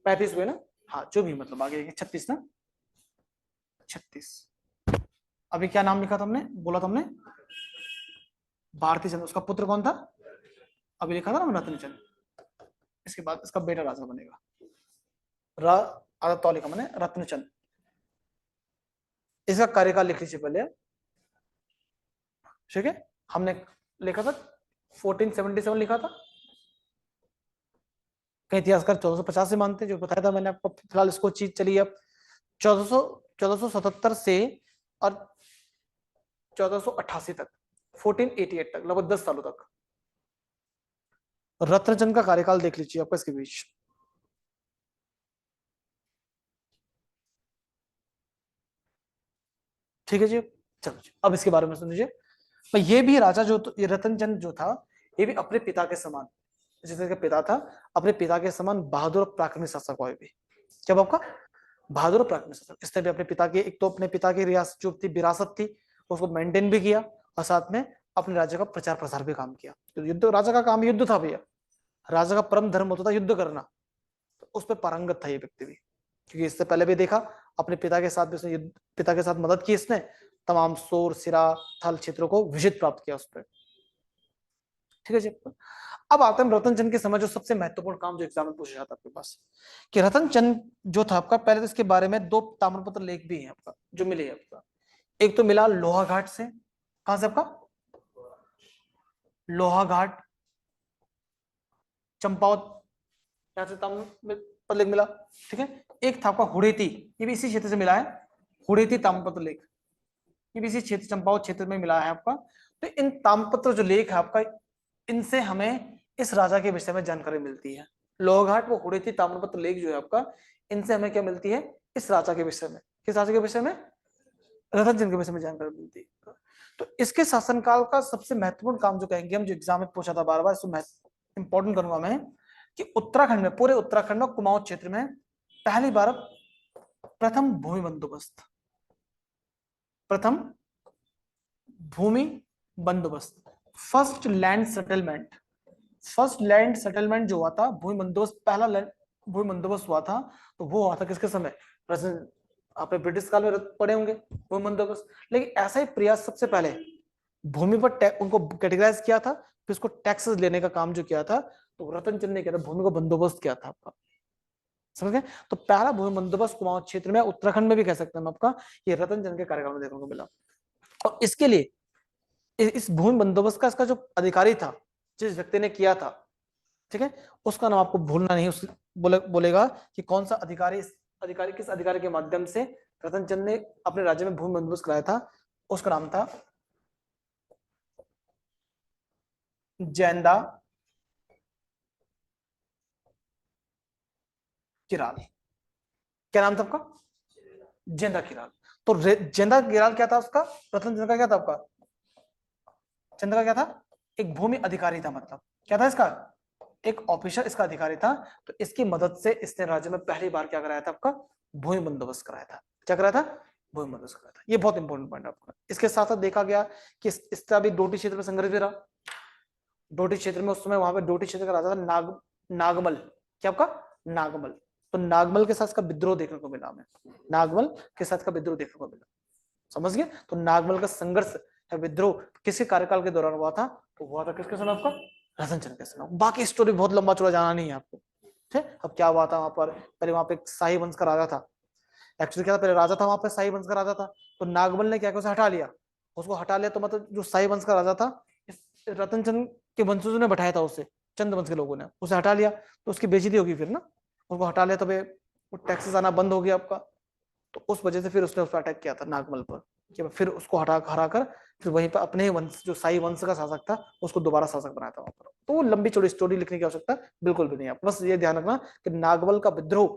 35वें ना, हाँ जो भी मतलब आगे 36 ना, 36। अभी क्या नाम लिखा था हमने, बोला था हमने, भारतीय जन, उसका पुत्र कौन था, अभी लिखा था ना रत्नचंद, इसके बाद इसका बेटा राजा बनेगा। रा आधा तो लिखा मैंने रत्नचंद। इसका कार्यकाल लिख लीजिए पहले, ठीक है। हमने लिखा था 1477 लिखा था, कई इतिहासकार 1450 से मानते हैं, जो बताया था मैंने आपको। फिलहाल इसको चीज चलिए अब 1477 से और 1488 तक, 1488 तक, लगभग 10 सालों तक रत्नचंद का कार्यकाल देख लीजिए आपका इसके बीच। ठीक है जी, चलो जी, अब इसके बारे में सुन लीजिए। तो ये भी राजा जो ये रतनचंद जो था, ये भी अपने पिता के समान, जिस तरह का पिता था, अपने पिता के समान बहादुर और पराक्रमी शासक हुआ भी। जब आपका बहादुर और पराक्रमी शासक, इसने भी अपने पिता के, एक तो अपने पिता की रियासत जो थी, विरासत थी, उसको मेंटेन भी किया, और साथ में अपने राज्य का प्रचार प्रसार भी काम किया। तो युद्ध, राजा का काम युद्ध था भैया, राजा का परम धर्म होता था युद्ध करना, तो उस पर पारंगत था ये व्यक्ति भी। क्योंकि इससे पहले भी देखा, अपने पिता के साथ भी उसने युद्ध, पिता के साथ मदद की इसने, तमाम सोर सिरा थल क्षेत्रों को विजय प्राप्त किया उस पर। ठीक है जी। अब आते हैं रतनचंद के समय जो सबसे महत्वपूर्ण काम जो एग्जाम में पूछा जाता है आपके पास, कि रतनचंद जो था आपका, पहले तो इसके बारे में 2 ताम्रपत्र लेख भी हैं आपका जो मिले हैं आपका। एक तो मिला लोहाघाट से, कहां से आपका, लोहाघाट चंपावत, यहाँ से ताम्रपत्र लेख मिला। ठीक है। एक था आपका हुड़ेती, ये भी इसी क्षेत्र से मिला है, हुड़ेती ताम्रपत्र लेख, ये भी इसी क्षेत्र चंपावत क्षेत्र में मिला है आपका। तो इन ताम्रपत्र जो लेख है आपका, इनसे हमें इस राजा के विषय में जानकारी मिलती है। लोहघाट वो हुड़ेती ताम्रपत्र लेख जो है आपका, इनसे हमें क्या मिलती है, इस राजा के विषय में, किस राजा के विषय में, रतनचंद के विषय में जानकारी मिलती है। तो इसके शासनकाल का सबसे महत्वपूर्ण काम जो कहेंगे हम, जो एग्जाम में पूछा था बार बार, इसको इंपॉर्टेंट करूंगा मैं, कि उत्तराखंड में, पूरे उत्तराखंड में कुमाऊं क्षेत्र में पहली बार प्रथम भूमि बंदोबस्त, प्रथम भूमि बंदोबस्त, first land settlement, first land settlement जो हुआ था, भूमि बंदोबस्त, पहला भूमि बंदोबस्त हुआ था, तो वो हुआ था किसके समय, प्रेसिडेंट, आपने ब्रिटिश काल में पढ़े होंगे भूमि बंदोबस्त। लेकिन ऐसा ही प्रयास सबसे पहले भूमि पर उनको कैटेगराइज किया था, फिर उसको टैक्सेस लेने का काम जो किया था, तो रतनचंद ने किया था, भूमि को बंदोबस्त किया था आपका। समझ गए। तो पहला भूमि बंदोबस्त कुमाऊं क्षेत्र में, उत्तराखंड में भी कह सकते हैं हम आपका, ये रतनचंद के कार्यकाल में देखने को मिला। और इसके लिए इस भूमि बंदोबस्त का इसका जो अधिकारी था, जिस व्यक्ति ने किया था, ठीक है, उसका नाम आपको भूलना नहीं, उस बोलेगा कि कौन सा अधिकारी, अधिकारी किस अधिकारी के माध्यम से रतनचंद ने अपने राज्य में भूमि बंदोबस्त कराया था, उसका नाम था जैंदा किराल। क्या नाम था आपका, जैंदा किराल। तो जैंदा किराल क्या था उसका, रतनचंद का क्या था आपका, चंद्र का क्या था, एक भूमि अधिकारी था, मतलब क्या था इसका, एक ऑफिसर इसका अधिकारी था। तो इसकी मदद से इसने राज्य में पहली बार क्या कराया था आपका, भूमि बंदोबस्त कराया था। क्या कराया था, भूमि बंदोबस्त कराया था। ये बहुत इंपॉर्टेंट पॉइंट है आपका। इसके साथ साथ देखा गया कि इसका भी डोटी क्षेत्र में संघर्ष भी रहा। डोटी क्षेत्र में उस समय, वहां पे डोटी क्षेत्र का राजा था नागमल, क्या आपका, नागमल। तो नागमल के साथ इसका विद्रोह देखने को मिला हमें, नागमल के साथ का विद्रोह देखने को मिला। समझ गए। तो नागमल का संघर्ष या विद्रोह किसके कार्यकाल के दौरान हुआ था, तो हुआ था किसके समय आपका, रतनचंद के समय। बाकी स्टोरी बहुत लंबा चौड़ा जाना नहीं है आपको। ठीक है। अब क्या हुआ था वहां पर, पहले वहां पे एक शाही वंश का राजा था, एक्चुअली क्या था, पहले राजा था वहां पे, शाही वंश का राजा था। तो नागमल ने क्या किया, उसे हटा लिया, उसको हटा लिया, तो मतलब जो शाही वंश का राजा था, इस रतनचंद के वंशजों ने बैठाया था उसे, चंद वंश के लोगों ने उसे हटा लिया, तो उसकी बेइज्जती होगी फिर ना, उसको हटा लिया तो वो टैक्सेस आना बंद हो गया आपका। तो उस वजह से फिर उसने उस पर अटैक किया था नागमल पर, कि फिर उसको हरा कर फिर वहीं पर अपने ही वंश, जो शाही वंश का शासक था, उसको दोबारा शासक बनाया था वहां पर। तो वो लंबी चौड़ी स्टोरी लिखने की आवश्यकता बिल्कुल भी नहीं है, बस ये ध्यान रखना कि नागमल का विद्रोह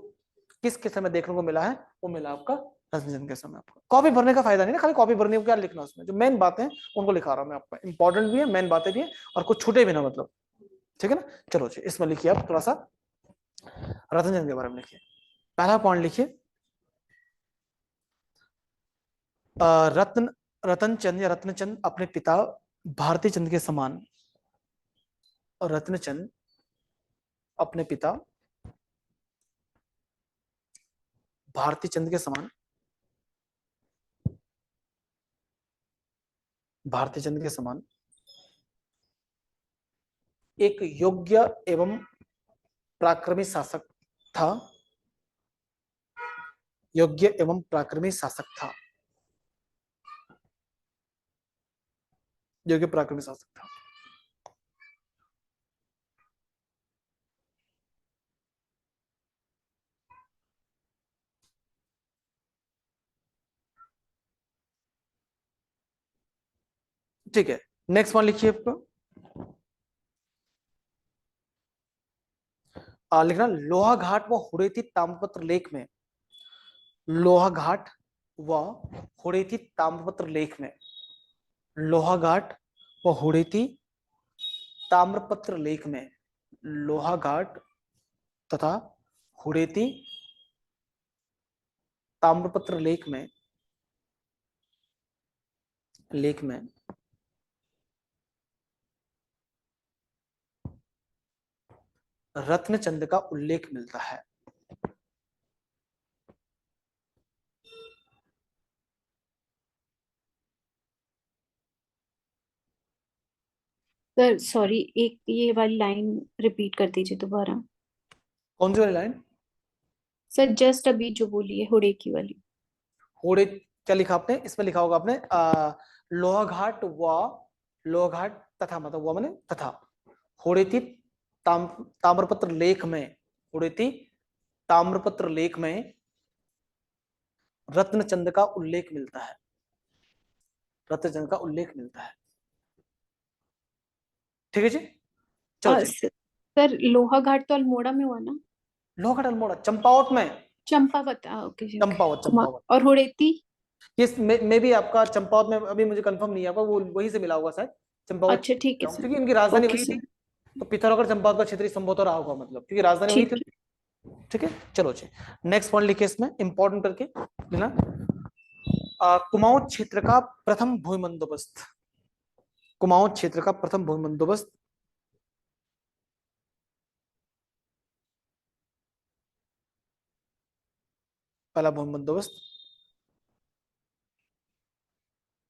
किसके समय देखने को मिला है, वो मिला आपका रतनचंद के समय। आपको कॉपी भरने का फायदा नहीं ना, खाली कॉपी भरने को क्या लिखना, उसमें जो मेन बातें उनको लिखा रहा हूं मैं आपका, इंपॉर्टेंट भी है, मेन बातें भी है, और कुछ छूटे भी ना, मतलब। ठीक है ना। चलो जी, इसमें लिखिए आप थोड़ा सा रतनचंद के बारे में लिखिए। पहला पॉइंट लिखिए, रत्न रतनचंद या रत्नचंद अपने पिता भारती चंद के समान, और रत्नचंद अपने पिता भारती चंद के समान, भारती चंद के समान एक योग्य एवं पराक्रमी शासक था। योग्य एवं पराक्रमी शासक था। योग्य पराक्रमी शासक था। ठीक है, नेक्स्ट वन लिखिए आपको। लिखना लोहा घाट व हुड़ेती ताम्रपत्र लेख में। लोहा घाट व हुड़ेती ताम्रपत्र लेख में। लोहा घाट व हुड़ेती ताम्रपत्र लेख में। लोहा घाट तथा हुड़ेती ताम्रपत्र लेख में। लेख में रत्नचंद का उल्लेख मिलता है।
सर सॉरी, एक ये वाली लाइन रिपीट कर दीजिए दोबारा।
कौन सी वाली लाइन?
सर जस्ट अभी जो बोली है हुडे की वाली।
हुड़े क्या लिखा आपने? इसमें लिखा होगा आपने लोहा घाट व लोहा घाट तथा, मतलब वो मैंने तथा हुड़ेती ताम्रपत्र लेख में। हुड़ेती ताम्रपत्र लेख में रत्नचंद का उल्लेख मिलता है। रत्नचंद का उल्लेख मिलता है। ठीक है जी, चलो जी।
सर लोहा घाट तो अल्मोड़ा में हुआ ना?
लोहा घाट अल्मोड़ा चंपावत में।
चंपावत, ओके जी, ओके।
चंपावत चंपावत।
और हुड़ेती?
ये मे भी आपका चंपावत में, अभी मुझे कंफर्म नहीं है आपका, वो वहीं से मिला होगा शायद। चंपावत
अच्छा ठीक है सर।
क्योंकि इनकी राजधानी
ओके
वही थी,
सर।
तो पिथौरागढ़ चंपावत का क्षेत्रीय संभव तो रहा होगा, मतलब क्योंकि राजधानी वही
ठीक
थी।
है।
ठीक है, चलो जी। नेक्स्ट पॉइंट लिखिए इसमें इंपॉर्टेंट करके लेना। कुमाऊं क्षेत्र का प्रथम भूमि बंदोबस्त। कुमाऊं क्षेत्र का प्रथम भूमि बंदोबस्त। पहला भूमि बंदोबस्त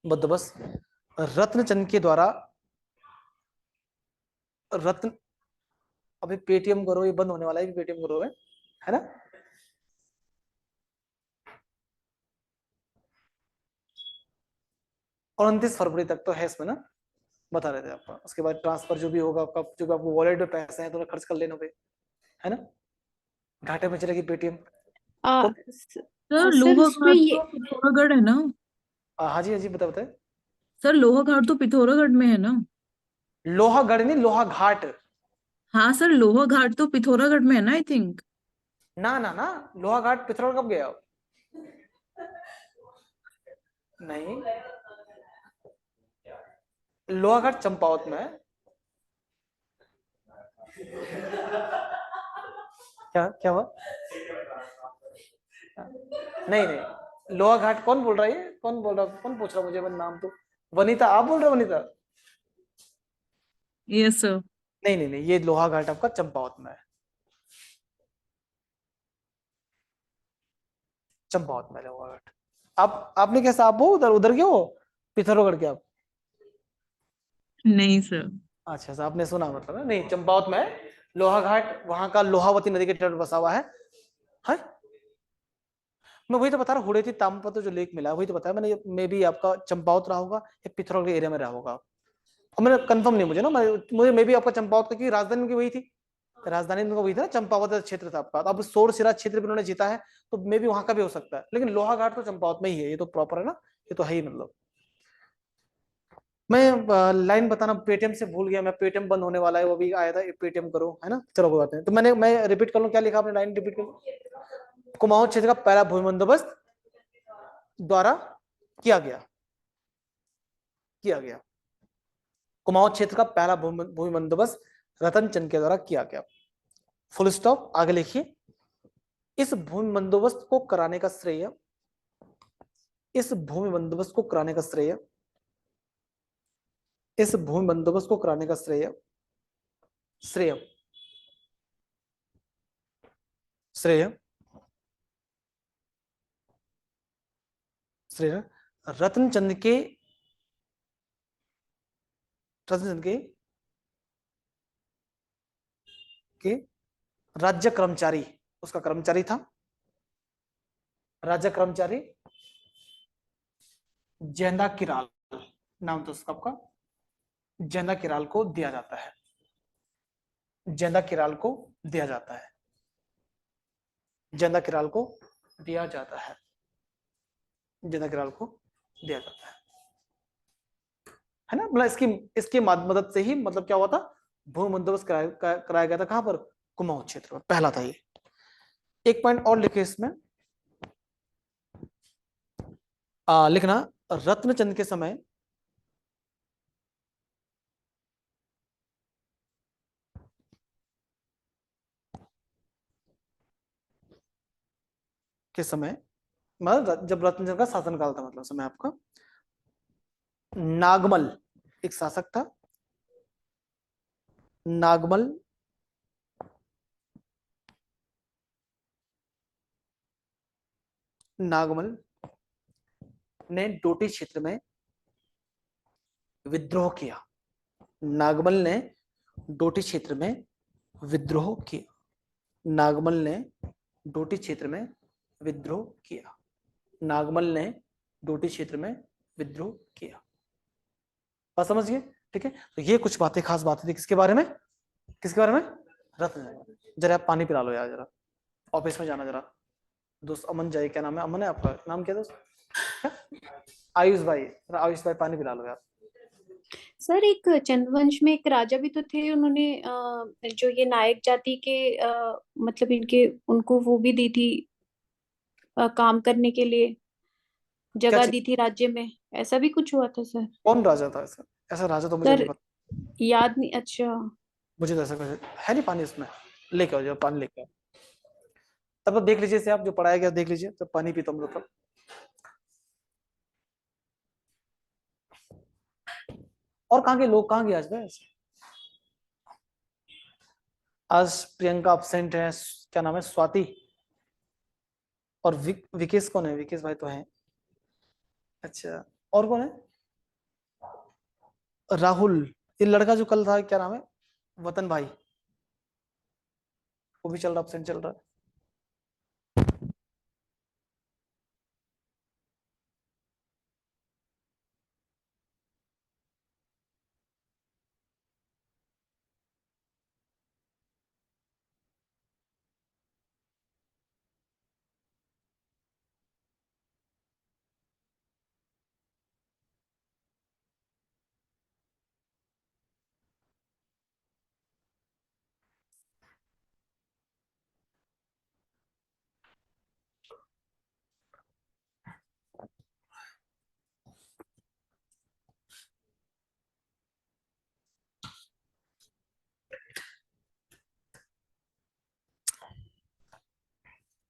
बंदोबस्त रत्नचंद के द्वारा। रत्न, अभी पेटीएम करो, ये बंद होने वाला है कि पेटीएम करो है ना? 29 फरवरी तक तो है इसमें ना, बता रहे थे आपका। उसके बाद ट्रांसफर जो भी होगा आपका, जो भी आपको वॉलेट में पैसे हैं तो खर्च कर लेना पे, है ना? घाटे में चलेगी पेटीएम।
आ,
कौन?
सर
सर
लोहा
उसमें
घाट
ये
तो पिथौरागढ़ है ना?
हाँ जी, हाँ जी, बताओ बताए।
सर लोहा घाट तो पिथौरागढ़ में है ना?
लोहागढ़ नहीं, लोहा घाट।
हाँ सर, लोहा घाट तो पिथौरागढ़ में है ना, आई थिंक।
ना ना ना, लोहा घाट पिथौरागढ़ कब गया हो? नहीं, लोहा घाट चंपावत में है। क्या क्या हुआ? नहीं नहीं, लोहा घाट कौन बोल रहा है? ये कौन बोल रहा, कौन पूछ रहा मुझे नाम? तो वनीता, आप बोल रहे हो वनीता?
Yes sir.
नहीं नहीं नहीं, ये लोहा घाट आपका चंपावत में है। चंपावत में है लोहा घाट। आप आपने कैसा, आप वो उधर उधर क्यों हो, पिथौरागढ़ के आप?
नहीं सर।
अच्छा, अच्छा, आपने सुना मतलब है? नहीं, चंपावत में है लोहा घाट, वहां का लोहावती नदी के तट बसा हुआ है? मैं वही तो बता रहा हूँ, हुड़ेती ताम्रपत्र जो लेख मिला वही तो बताया मैंने। मे भी आपका चंपावत रहा होगा या पिथौरागढ़ एरिया में रहा होगा। अब मैंने कंफर्म नहीं मुझे ना, मुझे मे भी आपका चंपावत का, क्योंकि राजधानी उनकी वही थी। राजधानी उनका वही था ना, चंपावत क्षेत्र था आपका। अब सोरसिरा क्षेत्र भी उन्होंने जीता है, तो मे भी वहां का भी हो सकता है, लेकिन लोहा घाट तो चंपावत में ही है, ये तो प्रॉपर है ना, ये तो है ही मतलब। मैं लाइन बताना पेटीएम से भूल गया मैं, पेटीएम बंद होने वाला है, वो भी आया था, पेटीएम करो, है ना? चलो कोई बात नहीं, तो मैं रिपीट कर लूं, क्या लिखा आपने? लाइन रिपीट कर लूं। कुमाऊं क्षेत्र का पहला भूमि बंदोबस्त द्वारा किया गया। किया गया। कुमाऊं क्षेत्र का पहला भूमि बंदोबस्त रतनचंद के द्वारा किया गया। फुल स्टॉप, आगे लिखिए। इस भूमि बंदोबस्त को कराने का श्रेय, इस भूमि बंदोबस्त को कराने का श्रेय, इस भूमि बंदोबस्त को कराने का श्रेय, श्रेय श्रेय श्रेय रतनचंद के, रतनचंद के के राज्य कर्मचारी, उसका कर्मचारी था राज्य कर्मचारी जेंदा किराल, नाम तो उसका आपका जेंदा किराल को दिया जाता है, जेंदा किराल को दिया जाता है, जेंदा किराल को दिया जाता है, जेंदा किराल को दिया जाता है ना। मतलब इसकी इसकी मदद से ही मतलब क्या हुआ था, भूमि बंदोबस्त कराया गया था। कहां पर? कुमाऊं क्षेत्र में। पहला था ये। एक पॉइंट और लिखे इसमें, लिखना रत्नचंद के समय के समय, मतलब जब रत्नचंद का शासनकाल था, मतलब समय आपका, नागमल एक शासक था, नागमल नागमल ने डोटी क्षेत्र में विद्रोह किया, नागमल ने डोटी क्षेत्र में विद्रोह किया, नागमल ने डोटी क्षेत्र में विद्रोह किया, नागमल ने डोटी क्षेत्र में विद्रोह किया। बात समझिए, ठीक है। तो ये कुछ बातें, खास बातें थी किसके बारे में, किसके बारे में? रत्न। जरा आप पानी पिला लो यार, जरा ऑफिस में जाना जरा। दोस्त अमन जाए, क्या नाम है? अमन है आपका नाम? क्या दोस्त? क्या? आयुष भाई, आयुष भाई पानी पिला लो यार।
सर एक चंद्रवंश में एक राजा भी तो थे, उन्होंने जो ये नायक जाति के मतलब इनके उनको वो भी दी थी काम करने के लिए,
क्या
जगह
चीज?
दी थी राज्य में, ऐसा भी कुछ हुआ था सर।
कौन राजा था ऐसा? ऐसा राजा तो मुझे नहीं
सर
पता।
याद नहीं। अच्छा
मुझे तो ऐसा कुछ है नहीं। पानी उसमें लेके आओ, जाओ पानी लेके आओ। तब तक देख लीजिए इसे, आप जो पढ़ाया गया देख लीजिए, तब पानी पीता हम लोग तब। और कहाँ के लोग, कहाँ गए आज भाई? आज प्रियंका अपसेंट है, क्या नाम है, स्वाति, और विकेश कौन है? विकेश भाई तो है। अच्छा, और कौन है? राहुल। ये लड़का जो कल था, क्या नाम है, वतन भाई, वो भी चल रहा, अपसेंट चल रहा है।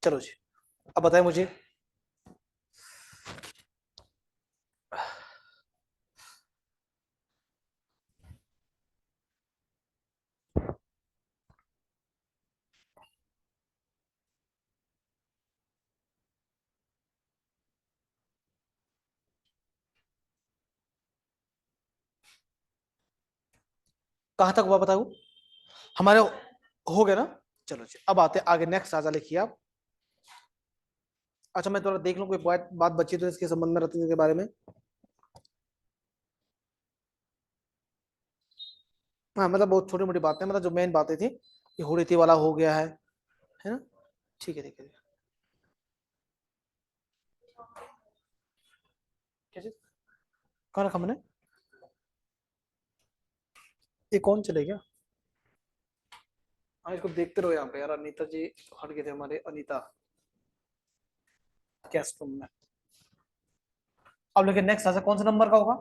चलो जी, अब बताएं मुझे, कहां तक हुआ बताओ? हमारे हो गया ना? चलो जी, अब आते आगे, नेक्स्ट राजा लिखिए आप। अच्छा, मैं थोड़ा देख लूं कोई बात बात बची तो इसके संबंध में, रत्न के बारे में। हाँ, मतलब बहुत छोटी मोटी बातें, मतलब जो मेन बातें थी, ये हुड़ीती वाला हो गया है ना? ठीक है, ठीक है। क्या चीज? कहाँ रखा मैंने? ये कौन चले गया? हाँ, इसको देखते रहो यहाँ पे यार। अनीता जी हट गए थे हमारे, अनीता गेस्ट रूम में। अब लेकिन नेक्स्ट राजा कौन सा नंबर का होगा?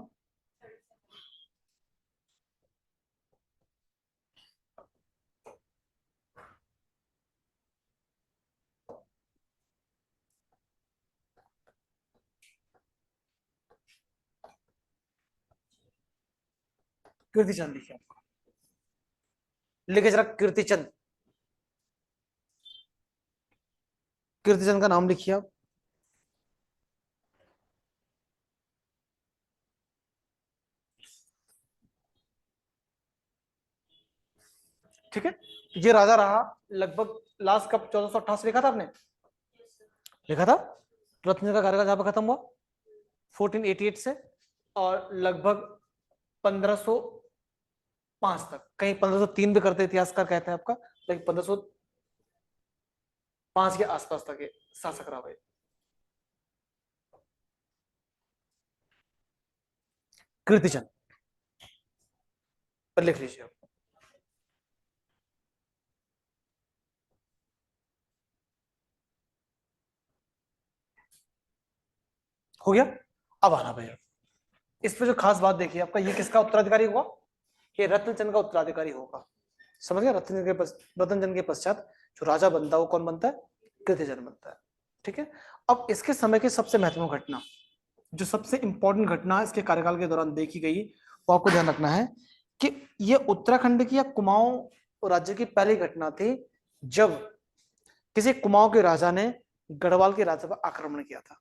कीर्तिचंद लिखिए आपका, लिखे जरा कीर्तिचंद, कीर्तिचंद का नाम लिखिए आप। ठीक है, ये राजा रहा लगभग लास्ट कब 1488 लिखा था आपने, लिखा था रत्न का कार्यकाल जहां पर खत्म हुआ 1488 से और लगभग 1505 तक, कहीं 1503 भी करते इतिहासकार कहते हैं आपका, लेकिन 1505 के आसपास तक ये शासक रहा भाई। कीर्तिचंद पर लिख लीजिए आप। हो गया। अब आना भैया इस पे जो खास बात देखिए आपका, ये किसका उत्तराधिकारी हुआ, ये रत्नचंद का उत्तराधिकारी होगा। समझ गया, रत्नचंद के पश्चात जो राजा बनता है वो कौन बनता है, कीर्तिचंद बनता है। ठीक है, अब इसके समय की सबसे महत्वपूर्ण घटना, जो सबसे इंपॉर्टेंट घटना इसके कार्यकाल के दौरान देखी गई, वो आपको ध्यान रखना है कि ये उत्तराखंड की या कुमाऊं राज्य की पहली घटना थी जब किसी कुमाऊं के राजा ने गढ़वाल के राजा पर आक्रमण किया था।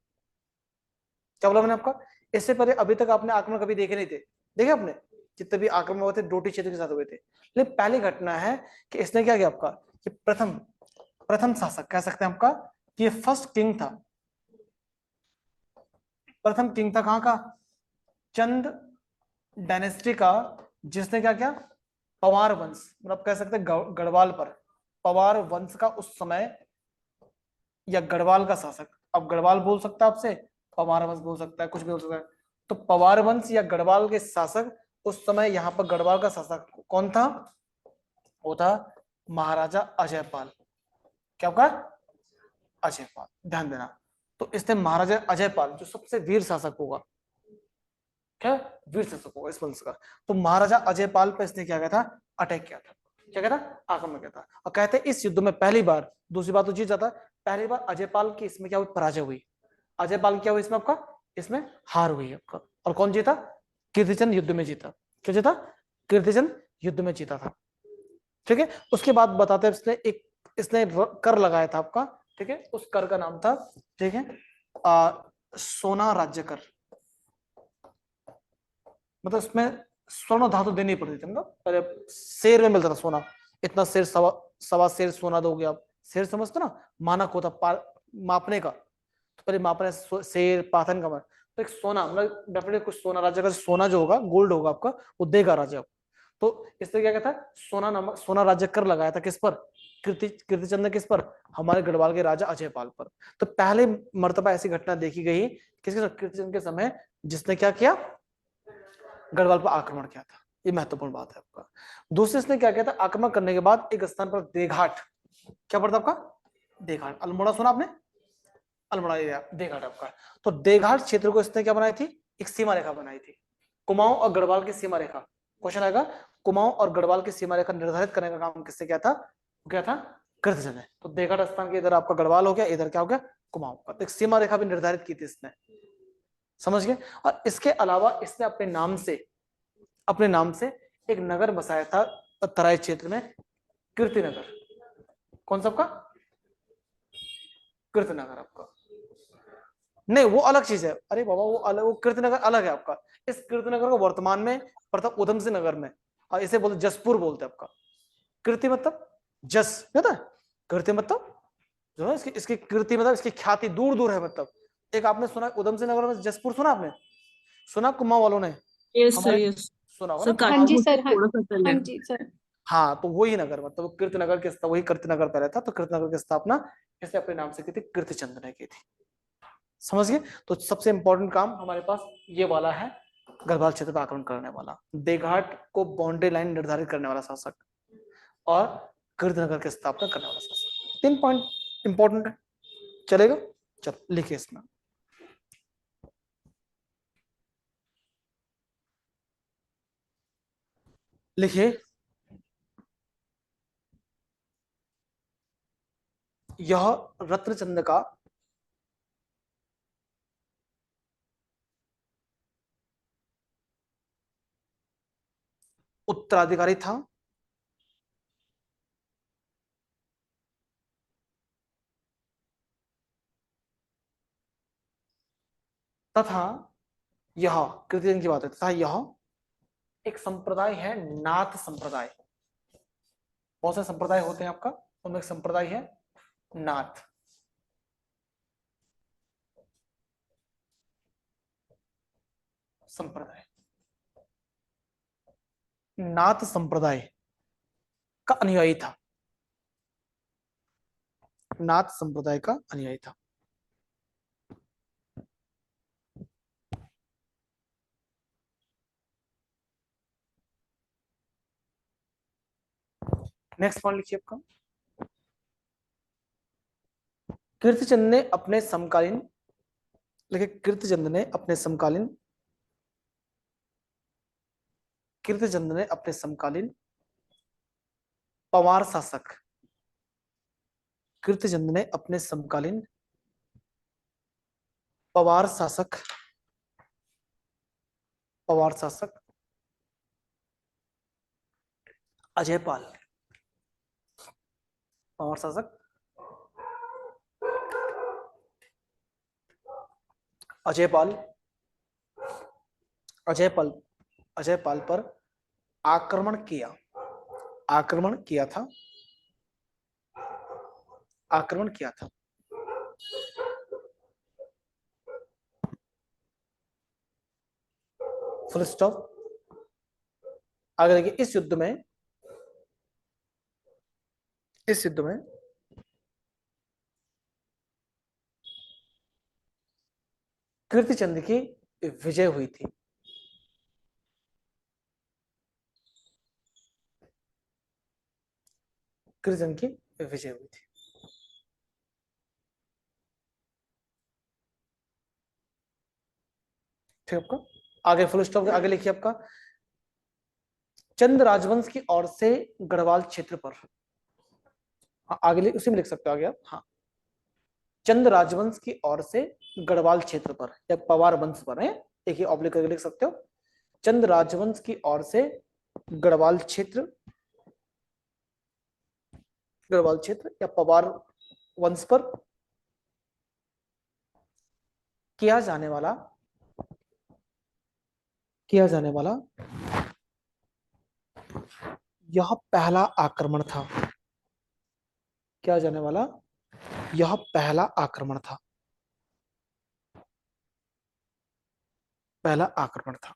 क्या बोला मैंने आपका, इससे पहले अभी तक आपने आक्रमण कभी देखे नहीं थे, देखे आपने जितने भी आक्रमण हुए थे डोटी क्षेत्र के साथ हुए थे, लेकिन पहली घटना है कि इसने क्या किया आपका, कि प्रथम प्रथम शासक कह सकते हैं आपका, कि ये फर्स्ट किंग था, प्रथम किंग था कहां का, चंद डायनेस्टी का, जिसने क्या किया, पवार वंश, मतलब कह सकते हैं गढ़वाल पर, पवार वंश का उस समय, या गढ़वाल का शासक, अब गढ़वाल बोल सकता है आपसे, पवार वंश बोल सकता है, कुछ भी बोल सकता है, तो पवार वंश या गढ़वाल के शासक उस समय यहाँ पर गढ़वाल का शासक कौन था, वो था महाराजा अजयपाल। क्या होगा, अजयपाल, ध्यान देना। तो इसने महाराजा अजयपाल जो सबसे वीर शासक होगा, क्या वीर शासक होगा इस वंश का, तो महाराजा अजयपाल पर इसने क्या किया था, अटैक किया था, क्या कहता, आक्रमण किया था। और कहते हैं इस युद्ध में पहली बार, दूसरी बात तो जीत जाता, पहली बार अजयपाल की इसमें क्या हुई, पराजय हुई, अजयपाल क्या हुई इसमें आपका, इसमें हार हुई आपका, और कौन जीता, कीर्तिचंद युद्ध में जीता, क्या जीता, कीर्तिचंद युद्ध में जीता था। ठीक है, उसके बाद बताते हैं इसने कर लगाया था आपका, ठीक है, उस कर का नाम था, ठीक है, सोना राज्य कर, मतलब इसमें स्वर्ण धातु देनी पड़ती थी, मतलब पहले शेर में मिलता था सोना, इतना शेर, सवा शेर सोना दोगे आप, शेर समझते ना, मानक होता मापने का, तो पहले मापने शेर पाथन का मान, तो एक सोना, मतलब डेफिनेटली कुछ सोना, राज्य का सोना जो होगा, गोल्ड होगा आपका, वो देगा राजा। तो इससे क्या कहता है, सोना नामक, सोना राज्य कर लगाया था किस पर, कीर्तिचंद ने किस पर, हमारे गढ़वाल के राजा अजयपाल पर। तो पहले मर्तबा ऐसी घटना देखी गई किसके, कीर्तिचंद के समय, जिसने क्या किया, गढ़वाल पर आक्रमण किया था। ये महत्वपूर्ण बात है आपका। दूसरे इसने क्या किया था, आक्रमण करने के बाद एक स्थान पर देघाट, क्या पड़ता आपका, देघाट, अल्मोड़ा सुना आपने, अल्मोड़ा एरिया देघाट आपका, तो देघाट क्षेत्र को इसने क्या बनाई थी, एक सीमा रेखा बनाई थी, कुमाऊं और गढ़वाल की सीमा रेखा, क्वेश्चन आएगा, कुमाऊं और गढ़वाल की सीमा रेखा निर्धारित करने का काम किससे किया था, क्या था, कीर्तिचंद ने। तो देघाट स्थान के इधर आपका गढ़वाल हो गया, इधर क्या हो गया, कुमाऊं का, तो एक सीमा रेखा भी निर्धारित की थी इसने, समझ गए। और इसके अलावा इसने अपने नाम से एक नगर बसाया था तराई क्षेत्र में, कीर्तिनगर, कौन सा आपका, कीर्तिनगर आपका, नहीं वो अलग चीज है, अरे बाबा वो अलग, वो कीर्तिनगर अलग है आपका। इस कीर्तिनगर को वर्तमान में प्रताप उधम सिंह नगर में, और इसे बोलते जसपुर बोलते हैं आपका। कीर्ति मतलब जस, पता है, कीर्ति मतलब जो है इसकी कीर्ति मतलब इसकी ख्याति दूर दूर है, मतलब एक आपने सुना उधम सिंह नगर में जसपुर, सुना आपने, सुना कुमाऊं वालों ने,
यस सर,
हमारे
यस
सुना होगा
सर,
ना
हाँ
कुमाऊं,
जी
काटपुर से
सर, हाँ
थोड़ा सा चले।
हाँ जी सर।
हाँ तो वही नगर, मतलब कीर्तिनगर की वही कीर्तिनगर पहले था, तो कीर्तिनगर की स्थापना इसने अपने नाम से की थी, कीर्तिचंद ने की थी, समझ गए। तो सबसे इंपॉर्टेंट काम हमारे पास ये वाला है, गढ़वाल क्षेत्र पर आक्रमण करने वाला, देघाट को बाउंड्री लाइन निर्धारित करने वाला शासक, और कीर्तिनगर की स्थापना करने वाला शासक। 3 पॉइंट इंपॉर्टेंट है, चलेगा, चलो लिखिए इसमें, लिखिए, यह रत्नचंद का उत्तराधिकारी था, तथा यह, कीर्तिचंद की बात है, तथा यह एक संप्रदाय है, नाथ संप्रदाय, बहुत से संप्रदाय होते हैं आपका, उनमें एक संप्रदाय है नाथ। संप्रदाय, नाथ संप्रदाय का अनुयायी था, नाथ संप्रदाय का अनुयायी था। नेक्स्ट पॉइंट लिखिए आपका, कीर्तिचंद ने अपने समकालीन, लिखिए कीर्तिचंद ने अपने समकालीन, कीर्तिचंद ने अपने समकालीन पवार शासक, कीर्तिचंद ने अपने समकालीन पवार शासक, पवार शासक अजयपाल, पवार शासक अजयपाल, अजयपाल, अजयपाल पर आक्रमण किया, आक्रमण किया था, आक्रमण किया था। Full stop. आगे देखिए, इस युद्ध में, इस युद्ध में कीर्तिचंद की विजय हुई थी, कीर्तिचंद की विजय हुई थी। ठीक है आपका, आगे फुल स्टॉप आगे लिखिए आपका, चंद राजवंश की ओर से गढ़वाल क्षेत्र पर, हाँ आगे उसी में लिख सकते हो आगे आप, हाँ चंद राजवंश की ओर से गढ़वाल क्षेत्र पर या पवार वंश पर है, एक ही ऑब्लिक करके लिख सकते हो, चंद राजवंश की ओर से गढ़वाल क्षेत्र, गढ़वाल क्षेत्र या पवार वंश पर किया जाने वाला, किया जाने वाला यह पहला आक्रमण था, किया जाने वाला यह पहला आक्रमण था, पहला आक्रमण था,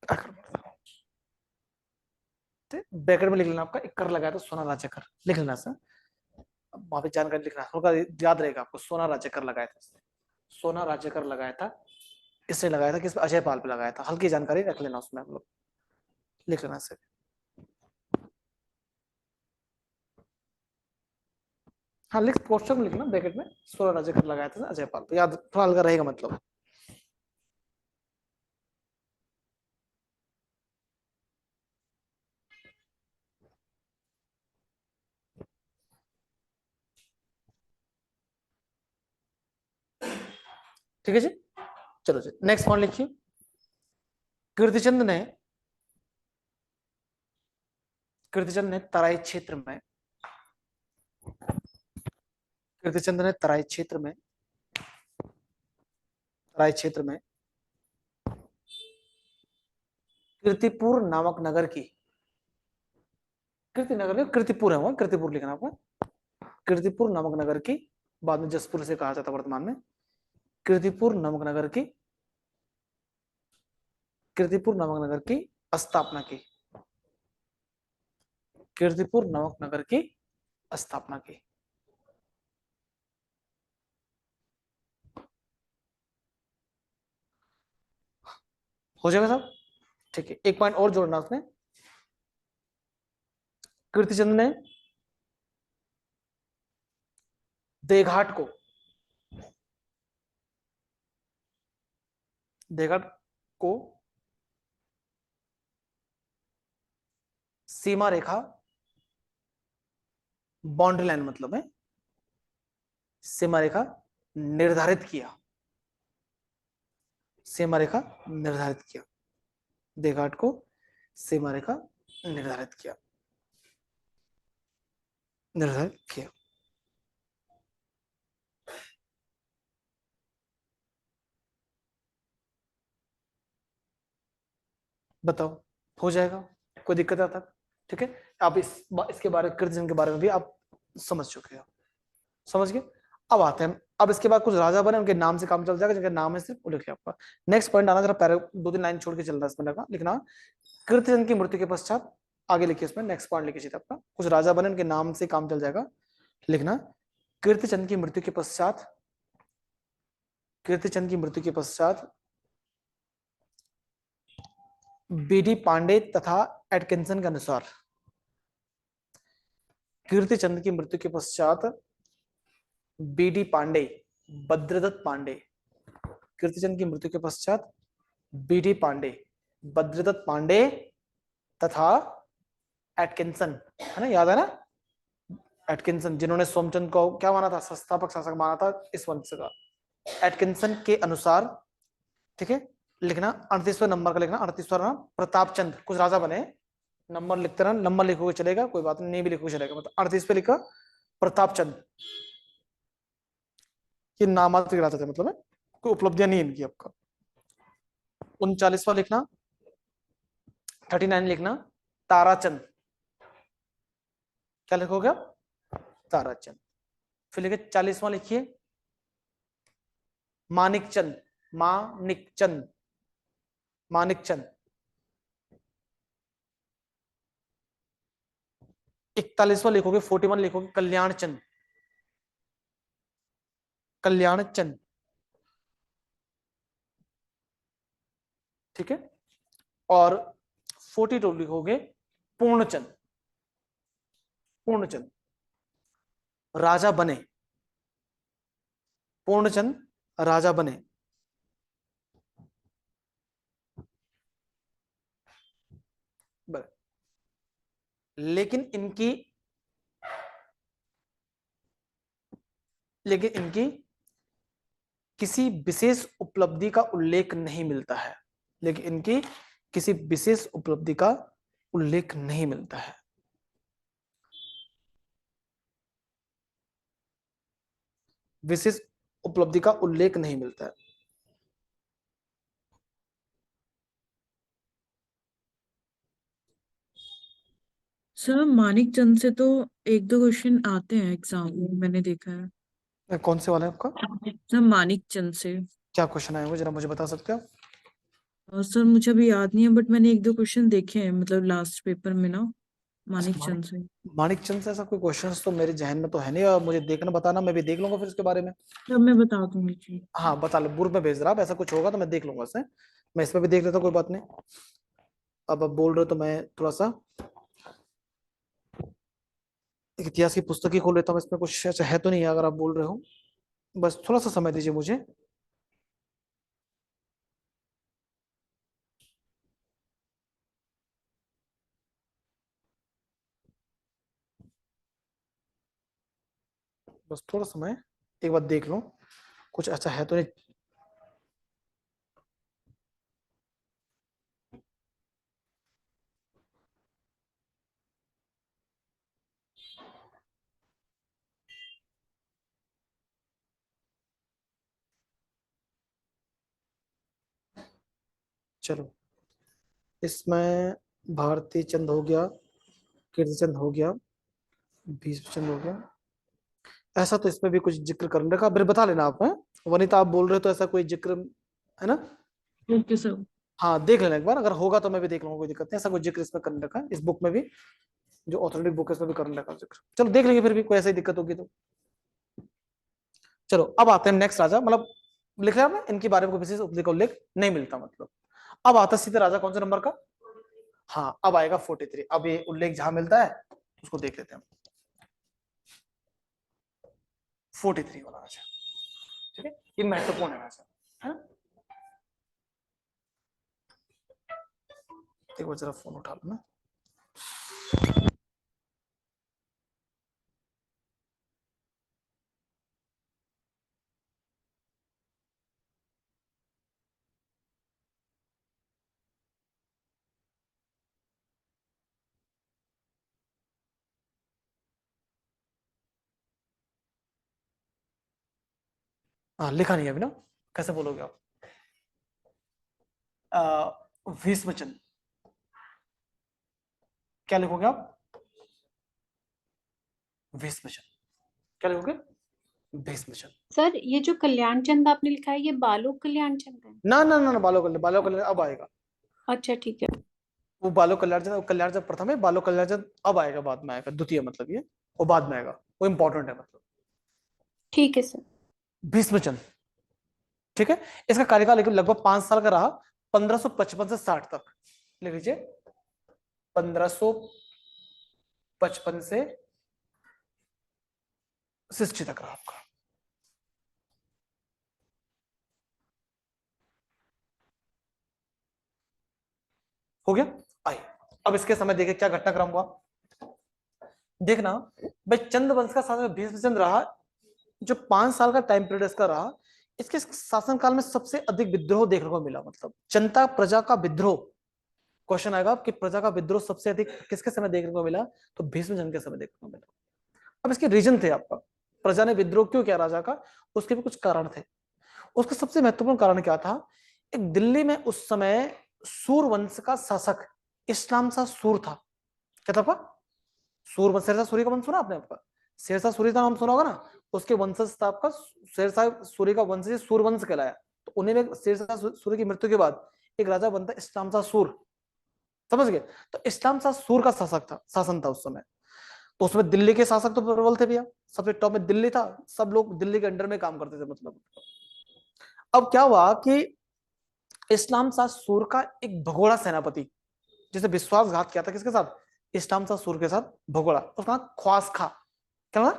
आक्रमण था। ब्रैकेट में लिख लेना आपका, एक कर लगाया तो सोना राज्य कर लिख लेना सर, वहां पे जानकारी लिखना होगा, याद रहेगा आपको, सोना राज्य कर लगाया था, सोना राज्य कर लगाया था, इसने लगाया था, किस पे, अजय पाल पे लगाया था, हल्की जानकारी रख लेना उसमें आप लोग, लिख लेना सर। हाँ लिख, क्वेश्चन लिखना ब्रैकेट में, सोना राज्य कर लगाया था अजय पाल पे, याद थोड़ा हल्का रहेगा मतलब। ठीक है जी, चलो जी नेक्स्ट पॉइंट लिखिए, कीर्तिचंद ने, कीर्तिचंद ने तराई क्षेत्र में, कीर्तिचंद ने तराई क्षेत्र में, तराई क्षेत्र में कीर्तिपुर नामक नगर की, कीर्ति नगर नहीं, कीर्तिपुर है वो, कीर्तिपुर लिखना आपको, कीर्तिपुर नामक नगर की, बाद में जसपुर से कहा जाता वर्तमान में, कीर्तिपुर नामक नगर की, कीर्तिपुर नामक नगर की स्थापना की, कीर्तिपुर नामक नगर की स्थापना की। हो जाएगा साहब, ठीक है, एक पॉइंट और जोड़ना उसमें, कीर्तिचंद ने देघाट को, देघाट को सीमा रेखा, बाउंड्री लाइन मतलब है, सीमा रेखा निर्धारित किया, सीमा रेखा निर्धारित किया, देघाट को सीमा रेखा निर्धारित किया, निर्धारित किया। बताओ हो जाएगा, कोई दिक्कत है तक? ठीक है, आप इसके बारे कीर्तिचंद के बारे में भी आप समझ चुके हो, समझ गए। अब आते हैं, अब इसके बाद कुछ राजा बने, उनके नाम से काम चल जाएगा, जिनका नाम है सिर्फ वो लिखिए आपका। नेक्स्ट पॉइंट आना, जरा पैरा 2-3 लाइन छोड़ के चल रहा है इसमें लिखना। कीर्तिचंद की मृत्यु के पश्चात, आगे लिखिए इसमें, नेक्स्ट पॉइंट लिखिए सीधा आपका, कुछ राजा बने उनके नाम से काम चल जाएगा, लिखना। कीर्तिचंद की मृत्यु के पश्चात, कीर्तिचंद की मृत्यु के पश्चात बीडी पांडे तथा एटकिंसन के अनुसार, कीर्तिचंद की मृत्यु के पश्चात बीडी पांडे, भद्रदत्त पांडे, कीर्तिचंद की मृत्यु के पश्चात बीडी पांडे, भद्रदत्त पांडे तथा एटकिंसन, है ना, याद है ना, एटकिंसन, जिन्होंने सोमचंद को क्या माना था, संस्थापक शासक माना था इस वंश का, एटकिंसन के अनुसार, ठीक है, लिखना 38वें नंबर का लिखना, 38वां नाम प्रतापचंद, कुछ राजा बने, नंबर लिखते रहना, नंबर लिखोगे चलेगा, कोई बात नहीं भी लिखोगे चलेगा, मतलब 38 पे लिखा प्रतापचंद, ये नामात्र राजा थे, मतलब है कोई उपलब्धियां नहीं इनकी आपका। 39वां लिखना, 39 लिखना ताराचंद, क्या लिखोगे आप, ताराचंद। फिर लिखे 40वां लिखिए मानिकचंद, मानिकचंद, मानिकचंद। 41वां लिखोगे, 41 लिखोगे कल्याणचंद, कल्याणचंद, ठीक है। और 42 लिखोगे पूर्णचंद, पूर्णचंद राजा बने, पूर्णचंद राजा बने, लेकिन इनकी, लेकिन इनकी किसी विशेष उपलब्धि का उल्लेख नहीं मिलता है, लेकिन इनकी किसी विशेष उपलब्धि का उल्लेख नहीं मिलता है। विशेष उपलब्धि का उल्लेख नहीं मिलता है।
सर मानिक चंद से तो एक दो क्वेश्चन आते हैं एग्जाम में, मैंने देखा है।
कौन से वाला है आपका,
सर मानिक चंद से।
क्या क्वेश्चन आया वो जरा मुझे बता सकते हो?
और सर मुझे अभी याद नहीं है, बट मैंने एक दो क्वेश्चन देखे हैं, मतलब लास्ट पेपर में ना,
अच्छा,
मानिक चंद से।
मानिक चंद से ऐसा कोई क्वेश्चन तो मेरे जहन में तो है नहीं, और मुझे देखना बताना, मैं भी देख लूंगा फिर इसके बारे में।
तब मैं बता दूंगी जी।
हाँ बता लो, ग्रुप में भेज रहा आप, ऐसा कुछ होगा तो मैं देख लूंगा इसे, मैं इसमें भी देख लेता हूँ, कोई बात नहीं। अब आप बोल रहे हो तो मैं थोड़ा सा एक इतिहास की पुस्तक ही खोल लेता हूँ, इसमें कुछ ऐसा है तो नहीं है, अगर आप बोल रहे हो, बस थोड़ा सा समय दीजिए मुझे। बस थोड़ा समय, एक बार देख लो कुछ अच्छा है तो नहीं। चलो, इसमें भारती चंद हो गया, कीर्तिचंद हो गया, भीष्म चंद हो गया, ऐसा तो इसमें भी कुछ जिक्र कर रखा, फिर बता लेना आप, हैं वनिता, आप बोल रहे हो तो ऐसा कोई जिक्र है ना?
Okay sir.
हाँ देख लेना एक बार, अगर होगा तो मैं भी देख लूंगा, कोई दिक्कत नहीं, ऐसा कोई जिक्र इसमें कर रखा है, इस बुक में भी, जो ऑथोरेटिक बुक है इसमें भी कर रखा है जिक्र। चलो देख लेंगे, फिर भी कोई ऐसी दिक्कत होगी तो। चलो अब आते हैं नेक्स्ट राजा, मतलब लिख रहे हैं इनके बारे में कोई विशेष उपलब्धि का उल्लेख नहीं मिलता, मतलब अब आता है सीधे राजा कौन से नंबर का, हाँ अब आएगा 43, अब ये उल्लेख जहां मिलता है उसको देख लेते हैं। 43 वाला राजा, ठीक है, ये महत्वपूर्ण है राजा, है ना? एक बार जरा फोन उठा लो ना। हाँ लिखा नहीं है अभी ना, कैसे बोलोगे आप? भीष्मचंद, क्या लिखोगे आप? भीष्मचंद। क्या लिखोगे? भीष्मचंद।
सर ये जो कल्याण चंद आपने लिखा है ये बालोक कल्याण चंद है?
ना ना ना ना, बालो कल्याण अब आएगा।
अच्छा ठीक है।
वो बालो कल्याण जब प्रथम है, बालो कल्याण जब अब आएगा, बाद में आएगा, द्वितीय मतलब ये, वो बाद में आएगा, वो इंपॉर्टेंट है मतलब।
ठीक है सर।
भीष्मचंद, ठीक है। इसका कार्यकाल लगभग 5 साल का रहा, 1555 से 60 तक। लिख लीजिए 1555 से 60 तक रहा आपका। हो गया। आइए अब इसके समय देखे क्या घटनाक्रम हुआ। देखना भाई, चंद वंश का शासक भीष्मचंद रहा, जो 5 साल का टाइम पीरियड इसका रहा। इसके शासनकाल में सबसे अधिक विद्रोह देखने को मिला, मतलब जनता प्रजा का विद्रोह। क्वेश्चन आएगा कि प्रजा का विद्रोह सबसे अधिक किसके समय देखने को मिला, तो भीष्मचंद के समय देखने को मिला। अब इसके रीजन थे आपका, प्रजा ने विद्रोह क्यों किया राजा का, उसके भी कुछ कारण थे। उसका सबसे महत्वपूर्ण कारण क्या था, एक दिल्ली में उस समय सूर वंश का शासक इस्लाम शाह सूर था। क्या था आपका? सूर वंश, शेरशाह सूरी का वंश सुना आपने? आपका शेरशाह सूरी का नाम सुना होगा ना, उसके वंशज था आपका शेरशाह सूरी का वंशज सूरवंश कहलाया। तो उन्हीं में शेरशाह सूरी की मृत्यु के बाद एक राजा बनता इस्लाम शाह सूर, समझ गए? तो इस्लाम शाह सूर का शासक था, शासन था उस समय। तो उसमें दिल्ली के शासक तो प्रबल थे भैया, सबसे टॉप में दिल्ली था, सब लोग दिल्ली के अंडर में काम करते थे मतलब। अब क्या हुआ कि इस्लाम शाह सूर का एक भगोड़ा सेनापति, जिसे विश्वासघात किया था किसके साथ, इस्लाम शाह सूर के साथ, भगोड़ा, उसका नाम ख्वास खा, क्या नाम?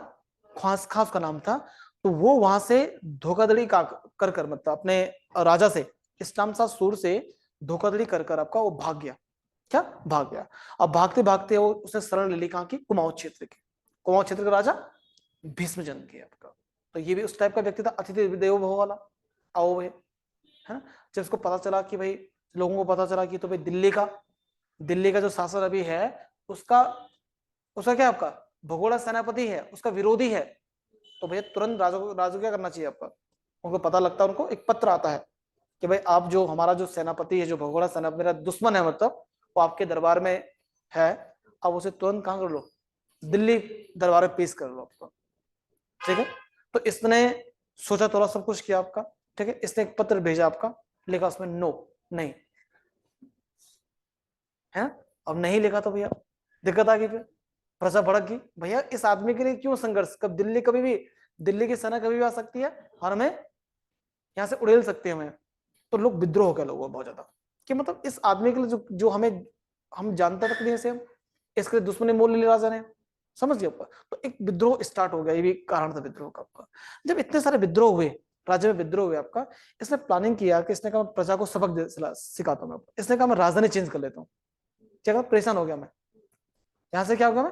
ख्वास खा उसका नाम था। तो वो वहां से धोखाधड़ी कर कर मतलब अपने राजा से, इस्लाम शाह सूर से धोखाधड़ी कर कर आपका वो भाग गया। क्या भाग गया? अब भागते भागते वो उसने शरण ले ली कहाँ की, कुमाऊं क्षेत्र की। कुमाऊं क्षेत्र का राजा भीष्मचंद की आपका। तो ये भी उस टाइप का व्यक्ति था, अतिथि देवो भव वाला, आओ है ना। जब उसको पता चला कि भाई, लोगों को पता चला कि तो भाई दिल्ली का जो शासन अभी है, उसका उसका क्या आपका भगोड़ा सेनापति है, उसका विरोधी है। तो भैया तुरंत राजू क्या करना चाहिए आपका, उनको पता लगता है, उनको एक पत्र आता है कि भाई आप जो हमारा जो सेनापति है, जो भगोड़ा सेना मेरा दुश्मन है मतलब, वो आपके दरबार में है, अब उसे तुरंत कहां कर लो, दिल्ली दरबार में पेश कर लो आपको, ठीक है। तो इसने सोचा थोड़ा सब कुछ किया आपका, ठीक है। इसने एक पत्र भेजा आपका, लिखा उसमें नो, नहीं है। अब नहीं लिखा तो भैया दिक्कत आ गई, फिर प्रजा भड़क गई, भैया इस आदमी के लिए क्यों संघर्ष, कब दिल्ली कभी भी, दिल्ली की सेना कभी भी आ सकती है और हमें यहाँ से उड़ेल सकते हैं हमें। तो लोग विद्रोह हो गए, लोगों बहुत ज्यादा, कि मतलब इस आदमी के लिए जो जो हमें, हम जानता तक नहीं से, हम इसके लिए दुश्मनी मोल ले राजा ने, समझ गए आपका। तो एक विद्रोह स्टार्ट हो गया, ये भी कारण था विद्रोह का आपका। जब इतने सारे विद्रोह हुए, राज्य में विद्रोह हुए आपका, इसने प्लानिंग किया कि इसने कहा प्रजा को सबक सिखाता हूँ मैं। इसने कहा मैं राजधानी चेंज कर लेता हूँ। क्या कहा, परेशान हो गया मैं, यहाँ से क्या हो गया, मैं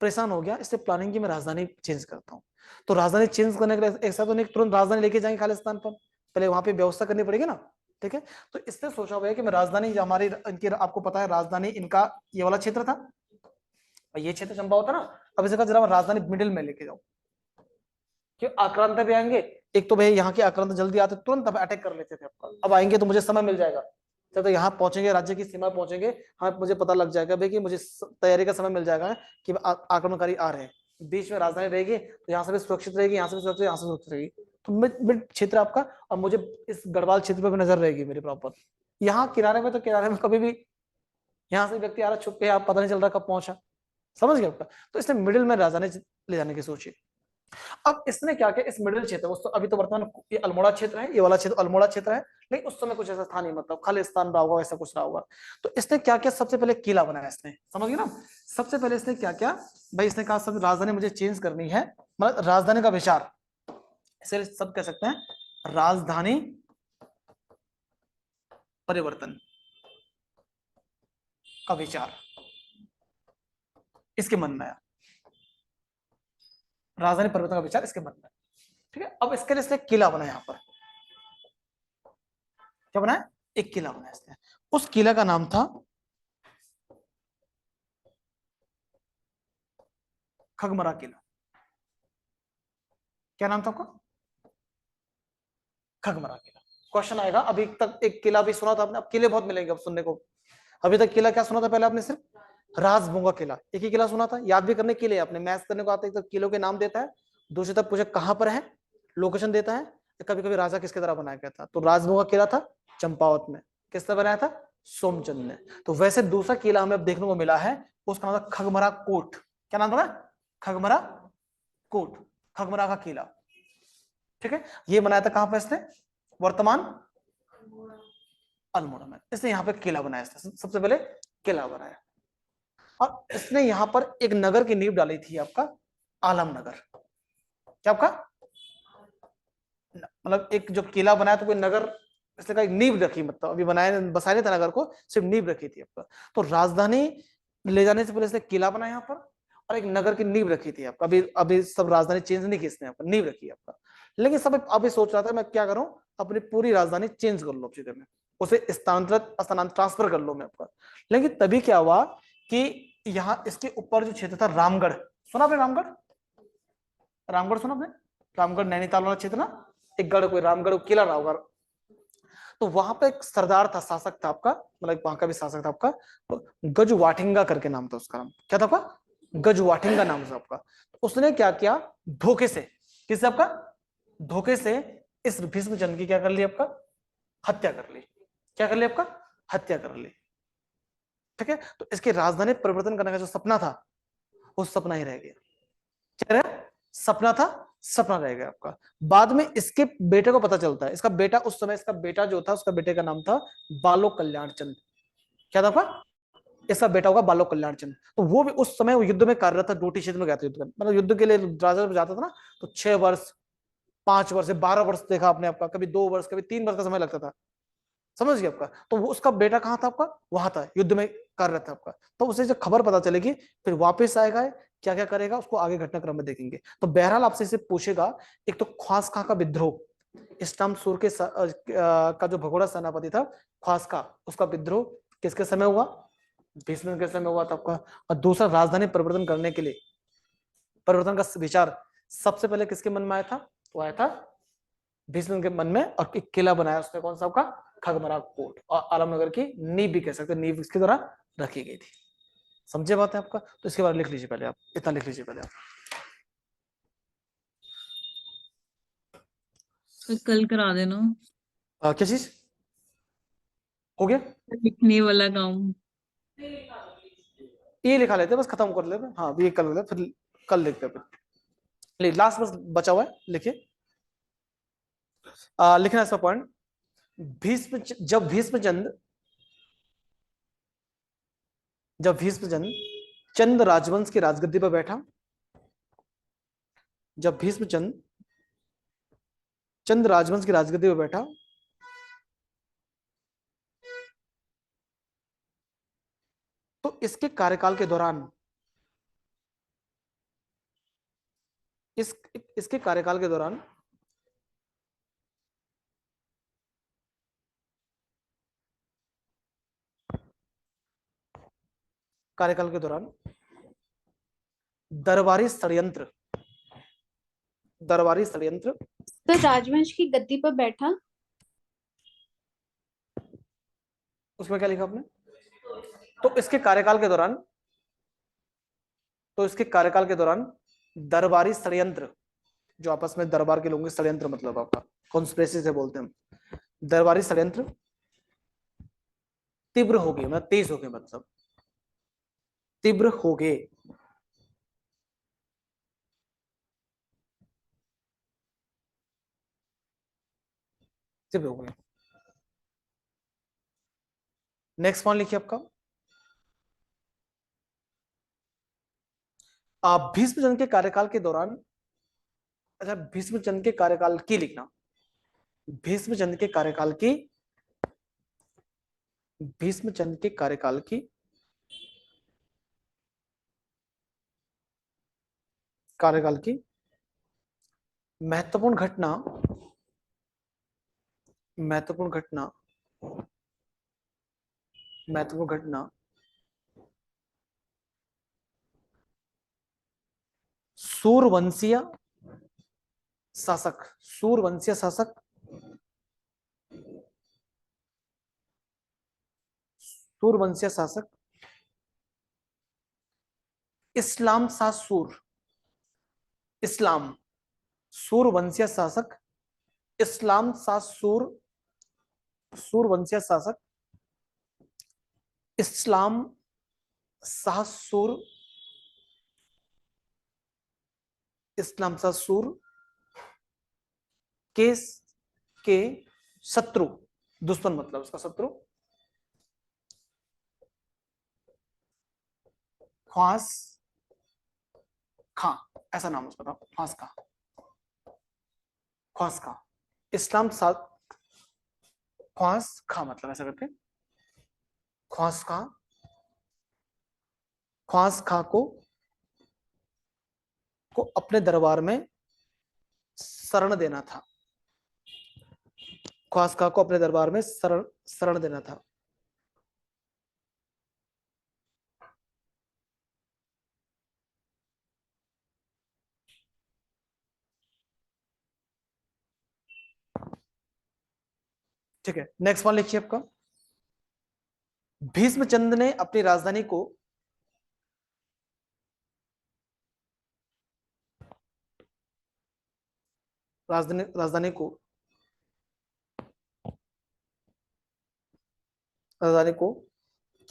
परेशान हो गया, इससे प्लानिंग की मैं राजधानी चेंज करता हूँ। तो राजधानी चेंज करने के लिए एक साथ उन्हें तुरंत राजधानी लेके जाएंगे खालिस्तान पर, पहले वहां पे व्यवस्था करनी पड़ेगी ना, ठीक है। तो इसने सोचा हुआ है कि मैं राजधानी हमारी इनकी, आपको पता है राजधानी इनका ये वाला क्षेत्र था, और ये क्षेत्र चंबा होता ना। अब इसे कहा जरा राजधानी मिडिल में लेके जाओ, कि आक्रांत भी आएंगे, एक तो भाई यहाँ के आक्रांत जल्दी आते तुरंत अब अटैक कर लेते थे आपका, अब आएंगे तो मुझे समय मिल जाएगा, जब तो यहाँ पहुंचेंगे, राज्य की सीमा पहुंचेंगे, हाँ मुझे पता लग जाएगा भाई कि मुझे तैयारी का समय मिल जाएगा कि आक्रमणकारी आ रहे हैं। बीच में राजधानी रहेगी तो यहाँ से भी सुरक्षित रहेगी, यहाँ से भी सुरक्षित, यहाँ से सुरक्षित रहेगी। तो मिड क्षेत्र आपका, और मुझे इस गढ़वाल क्षेत्र पर भी नजर रहेगी मेरी प्रॉपर। यहाँ किनारे में तो किनारे में कभी भी यहाँ से व्यक्ति आ रहा छुप के, आप पता नहीं चल रहा कब पहुंचा, समझ गया आपका। तो इसने मिडिल में राजधानी ले जाने की सोची। अब इसने क्या किया, इस मिडिल क्षेत्र, उस तो अभी तो वर्तमान ये अल्मोड़ा क्षेत्र है, ये वाला क्षेत्र अल्मोड़ा क्षेत्र है, लेकिन उस समय कुछ ऐसा था नहीं, मतलब खालिस्तान रहा होगा, ऐसा कुछ रहा होगा। तो इसने क्या किया, सबसे पहले किला बनाया इसने, समझ गए ना। सबसे पहले इसने क्या किया भाई, इसने कहा सब राजधानी मुझे चेंज करनी है, मतलब राजधानी का विचार, इसे सब कह सकते हैं राजधानी परिवर्तन का विचार इसके मन में आया, राजधानी परिवर्तन का विचार इसके मन में, ठीक है। अब इसके लिए इसने किला बनाया, यहाँ पर क्या बनाया, एक किला बनाया इसने। उस किला का नाम था खगमरा किला। क्या नाम था आपका, खगमरा किला। क्वेश्चन आएगा, अभी तक एक किला भी सुना था आपने, अब किले बहुत मिलेंगे अब सुनने को। अभी तक किला क्या सुना था पहले आपने, सिर्फ राजभोंगा किला, एक ही किला सुना था, याद भी करने के लिए अपने मैथ करने को आता है तो किलो के नाम देता है, दूसरी तरफ पूछे कहां पर है, लोकेशन देता है, कभी कभी राजा किसके द्वारा बनाया गया था, तो राजभोंगा किला था चंपावत में, किसने बनाया था, सोमचंद ने। तो वैसे दूसरा किला हमें अब देखने को मिला है, उसका नाम था खगमरा कोट। क्या नाम था, खगमरा कोट, खगमरा का किला। ठीक है, ये बनाया था कहां पर इसने, वर्तमान अल्मोड़ा में, इसने यहाँ पे किला बनाया, सबसे पहले किला बनाया। और इसने यहाँ पर एक नगर की नींव डाली थी, आपका आलमनगर। क्या आपका, मतलब एक जो किला बनाया तो कोई नगर इसने का नींव रखी, मतलब अभी बनाया बसाया नहीं था नगर को, सिर्फ नींव रखी थी आपका। तो राजधानी ले जाने से पहले इसने किला बनाया यहाँ पर, और एक नगर की नींव रखी थी आपका। अभी अभी सब राजधानी चेंज नहीं की इसने, आपका नींव रखी आपका। लेकिन सब अभी सोच रहा था मैं क्या करूं, अपनी पूरी राजधानी चेंज कर लो जगह में, उसे स्थानांतरित ट्रांसफर कर लो मैं आपका। लेकिन तभी क्या हुआ कि यहाँ इसके ऊपर जो क्षेत्र था रामगढ़, सुना आपने रामगढ़, रामगढ़ सुना आपने, रामगढ़ नैनीताल वाला क्षेत्र ना, एक गढ़, कोई रामगढ़ किला रहा होगा। तो वहां पे एक सरदार था, शासक था आपका, मतलब वहां का भी शासक था आपका, गजवाटिंगा करके नाम था उसका, नाम क्या था आपका, गजवाटिंगा नाम था आपका। तो उसने क्या किया, धोखे से, किससे आपका, धोखे से इस भीष्मचंद्र की क्या कर ली आपका, हत्या कर ली। क्या कर ली आपका, हत्या कर ली। ठीक है, तो इसके राजधानी परिवर्तन करने का जो सपना था, वो सपना ही रह गया। क्या रहा, सपना था, सपना रह गया आपका। बाद में इसके बेटे को पता चलता है, इसका बेटा उस समय, इसका बेटा जो था, उसका बेटे का नाम था बालो कल्याण चंद। क्या था आपका, इसका बेटा होगा बालो कल्याण चंद। तो वो भी उस समय वो युद्ध में कार्यरत था, डोटी क्षेत्र में गया था युद्ध में, मतलब युद्ध के लिए राजा जाता था ना, तो 6 वर्ष, 5 वर्ष, 12 वर्ष देखा आपने आपका, कभी 2 वर्ष, कभी 3 वर्ष का समय लगता था, समझ गया आपका। तो वो उसका बेटा कहाँ था आपका, वहां था, युद्ध में कार्यरत था आपका। तो उसे जब खबर पता चलेगी, फिर वापस आएगा, क्या क्या करेगा उसको आगे घटनाक्रम में देखेंगे। तो बहरहाल आपसे इसे पूछेगा, एक तो ख्वास्का का विद्रोह, इस्लाम सूर के का जो भगोड़ा सेनापति था ख्वास्का, उसका विद्रोह किसके समय हुआ, भीष्म के समय हुआ था आपका। और दूसरा, राजधानी परिवर्तन करने के लिए, परिवर्तन का विचार सबसे पहले किसके मन में आया था, वो आया था भीष्म के मन में, और एक किला बनाया उसने, कौन सा आपका, खगमरा कोट, और आलमनगर की नींव भी कह सकते हैं, नींव इसके द्वारा रखी गई थी। समझे बात है आपका, तो इसके बारे में लिख लीजिए पहले आप, इतना लिख लीजिए पहले आप।
तो कल करा देना
क्या चीज हो गया,
लिखने वाला काम।
ये लिखा लेते हैं, बस खत्म कर लेते हैं, हाँ ये कर लेते हैं, फिर कल लिखते हैं, फिर लास्ट बस बचा हुआ है, लिखिए। लिखना इसका पॉइंट, जब भीष्मचंद, जब भीष्मचंद चंद राजवंश की राजगद्दी पर बैठा, जब भीष्मचंद चंद राजवंश की राजगद्दी पर बैठा, तो इसके कार्यकाल के दौरान, इस इसके कार्यकाल के दौरान कार्यकाल के दौरान दरबारी षड्यंत्र, दरबारी षड्यंत्र,
तो राजवंश की गद्दी पर बैठा,
उसमें क्या लिखा आपने, तो इसके कार्यकाल के दौरान, तो इसके कार्यकाल के दौरान दरबारी षड्यंत्र, जो आपस में दरबार के लोगों के षड्यंत्र, मतलब आपका कॉन्स्पिरेसी से बोलते हैं, दरबारी षड्यंत्र तीव्र हो गए, मतलब तेज हो गए, मतलब तीव्र हो गए। तीव्र हो गए। नेक्स्ट पॉइंट लिखिए आपका, आप भीष्मचंद्र के कार्यकाल के दौरान, अच्छा भीष्मचंद्र के कार्यकाल की लिखना, भीष्मचंद्र के कार्यकाल की, भीष्मचंद्र के कार्यकाल की कार्यकाल की महत्वपूर्ण घटना, महत्वपूर्ण घटना, महत्वपूर्ण घटना, सूरवंशीय शासक, सूरवंशीय शासक, सूरवंशीय शासक इस्लाम सा सूर, इस्लाम सूरवंशीय शासक, इस्लाम सा सूर, सूरवंशीय शासक, इस्लाम शाह सूर, इस्लाम शाह सूर के के शत्रु, दुश्मन मतलब उसका शत्रु, ख्वास खां, ऐसा नाम उसका था, ख्वास खां, ख्वास खां, इस्लाम सा ख्वास खां मतलब ऐसा करके, ख्वास खां, ख्वास खां को अपने दरबार में शरण देना था, ख्वास खां को अपने दरबार में शरण देना था। ठीक है, नेक्स्ट वन लिखिए आपका, भीष्मचंद्र ने अपनी राजधानी को राजधानी को राजधानी को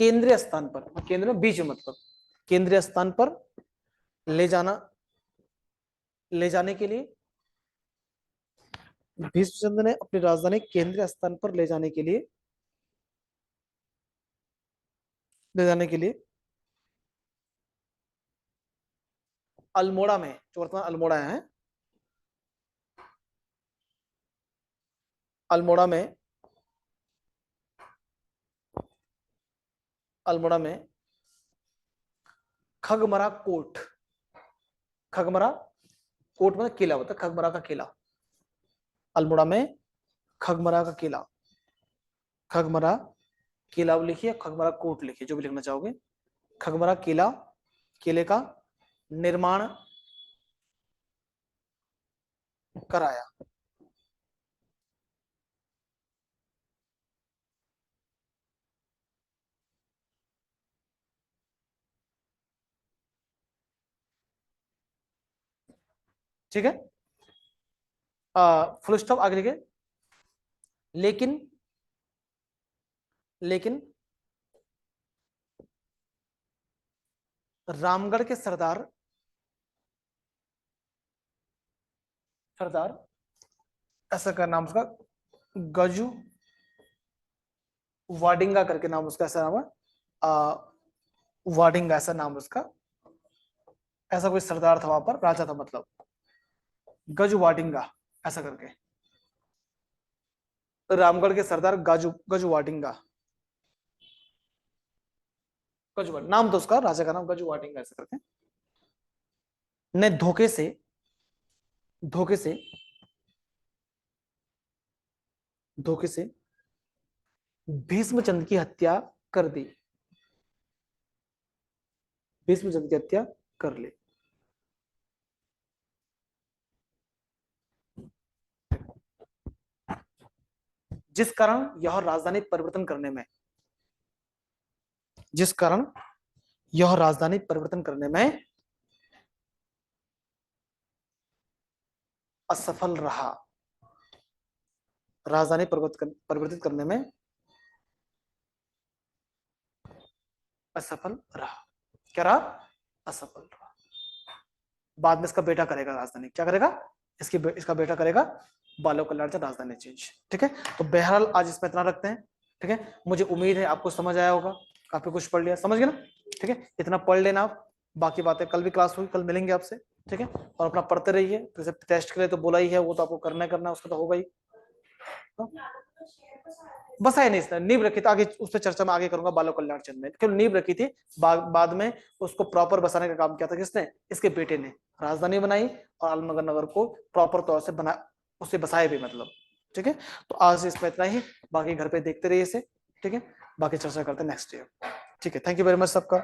केंद्रीय स्थान पर, केंद्र में बीच में मतलब केंद्रीय स्थान पर ले जाने के लिए, भीष्मचंद्र ने अपनी राजधानी केंद्रीय स्थान पर ले जाने के लिए अल्मोड़ा में, जो वर्तमान अल्मोड़ा है, अल्मोड़ा में खगमरा कोट, खगमरा कोट में किला होता है, खगमरा का किला, अल्मोड़ा में खगमरा का किला, खगमरा किला लिखिए, खगमरा कोट लिखिए, जो भी लिखना चाहोगे, खगमरा किला, किले का निर्माण कराया। ठीक है, फुल स्टॉप, आगे लिखे, लेकिन रामगढ़ के सरदार ऐसा का नाम उसका गजू वाडिंगा करके नाम उसका, ऐसा नाम है वाडिंगा, ऐसा नाम उसका, ऐसा कोई सरदार था वहां पर, राजा था मतलब, गजू वाडिंगा ऐसा करके, रामगढ़ के सरदार गजू वाडिंगा, नाम तो उसका राजा का नाम गजू वाडिंगा ऐसा करके, ने धोखे से भीष्मचंद्र की हत्या कर दी, भीष्मचंद्र की हत्या कर ली। जिस कारण यह राजधानी परिवर्तन करने में असफल रहा, राजधानी परिवर्तित करने में असफल रहा, क्या रहा, असफल रहा। बाद में इसका बेटा करेगा राजधानी, क्या करेगा, इसका बेटा करेगा बालो कल्याण से राजधानी चेंज। ठीक है, तो बहरहाल आज इसमें इतना रखते हैं। ठीक है, मुझे उम्मीद है आपको समझ आया होगा, काफी कुछ पढ़ लिया, समझ गए ना। ठीक है, इतना पढ़ लेना आप, बाकी बातें कल भी क्लास होगी, कल मिलेंगे आपसे। ठीक है, और अपना पढ़ते रहिए, जैसे टेस्ट के लिए तो बोला ही है, वो तो आपको करना है, उसका तो होगा ही। बस है नहीं, इसने नींव रखी थी, आगे उस पर चर्चा में आगे करूंगा, बालो कल्याण चंद में केवल नींव रखी थी, बाद में उसको प्रॉपर बसाने का काम किया था किसने, इसके बेटे ने। राजधानी बनाई और आलमनगर नगर को प्रॉपर तौर से बना, उसे बसाए भी मतलब। ठीक है, तो आज इसमें इतना ही, बाकी घर पे देखते रहिए इसे। ठीक है, बाकी चर्चा करते हैं नेक्स्ट ईयर। ठीक है, थैंक यू वेरी मच सबका।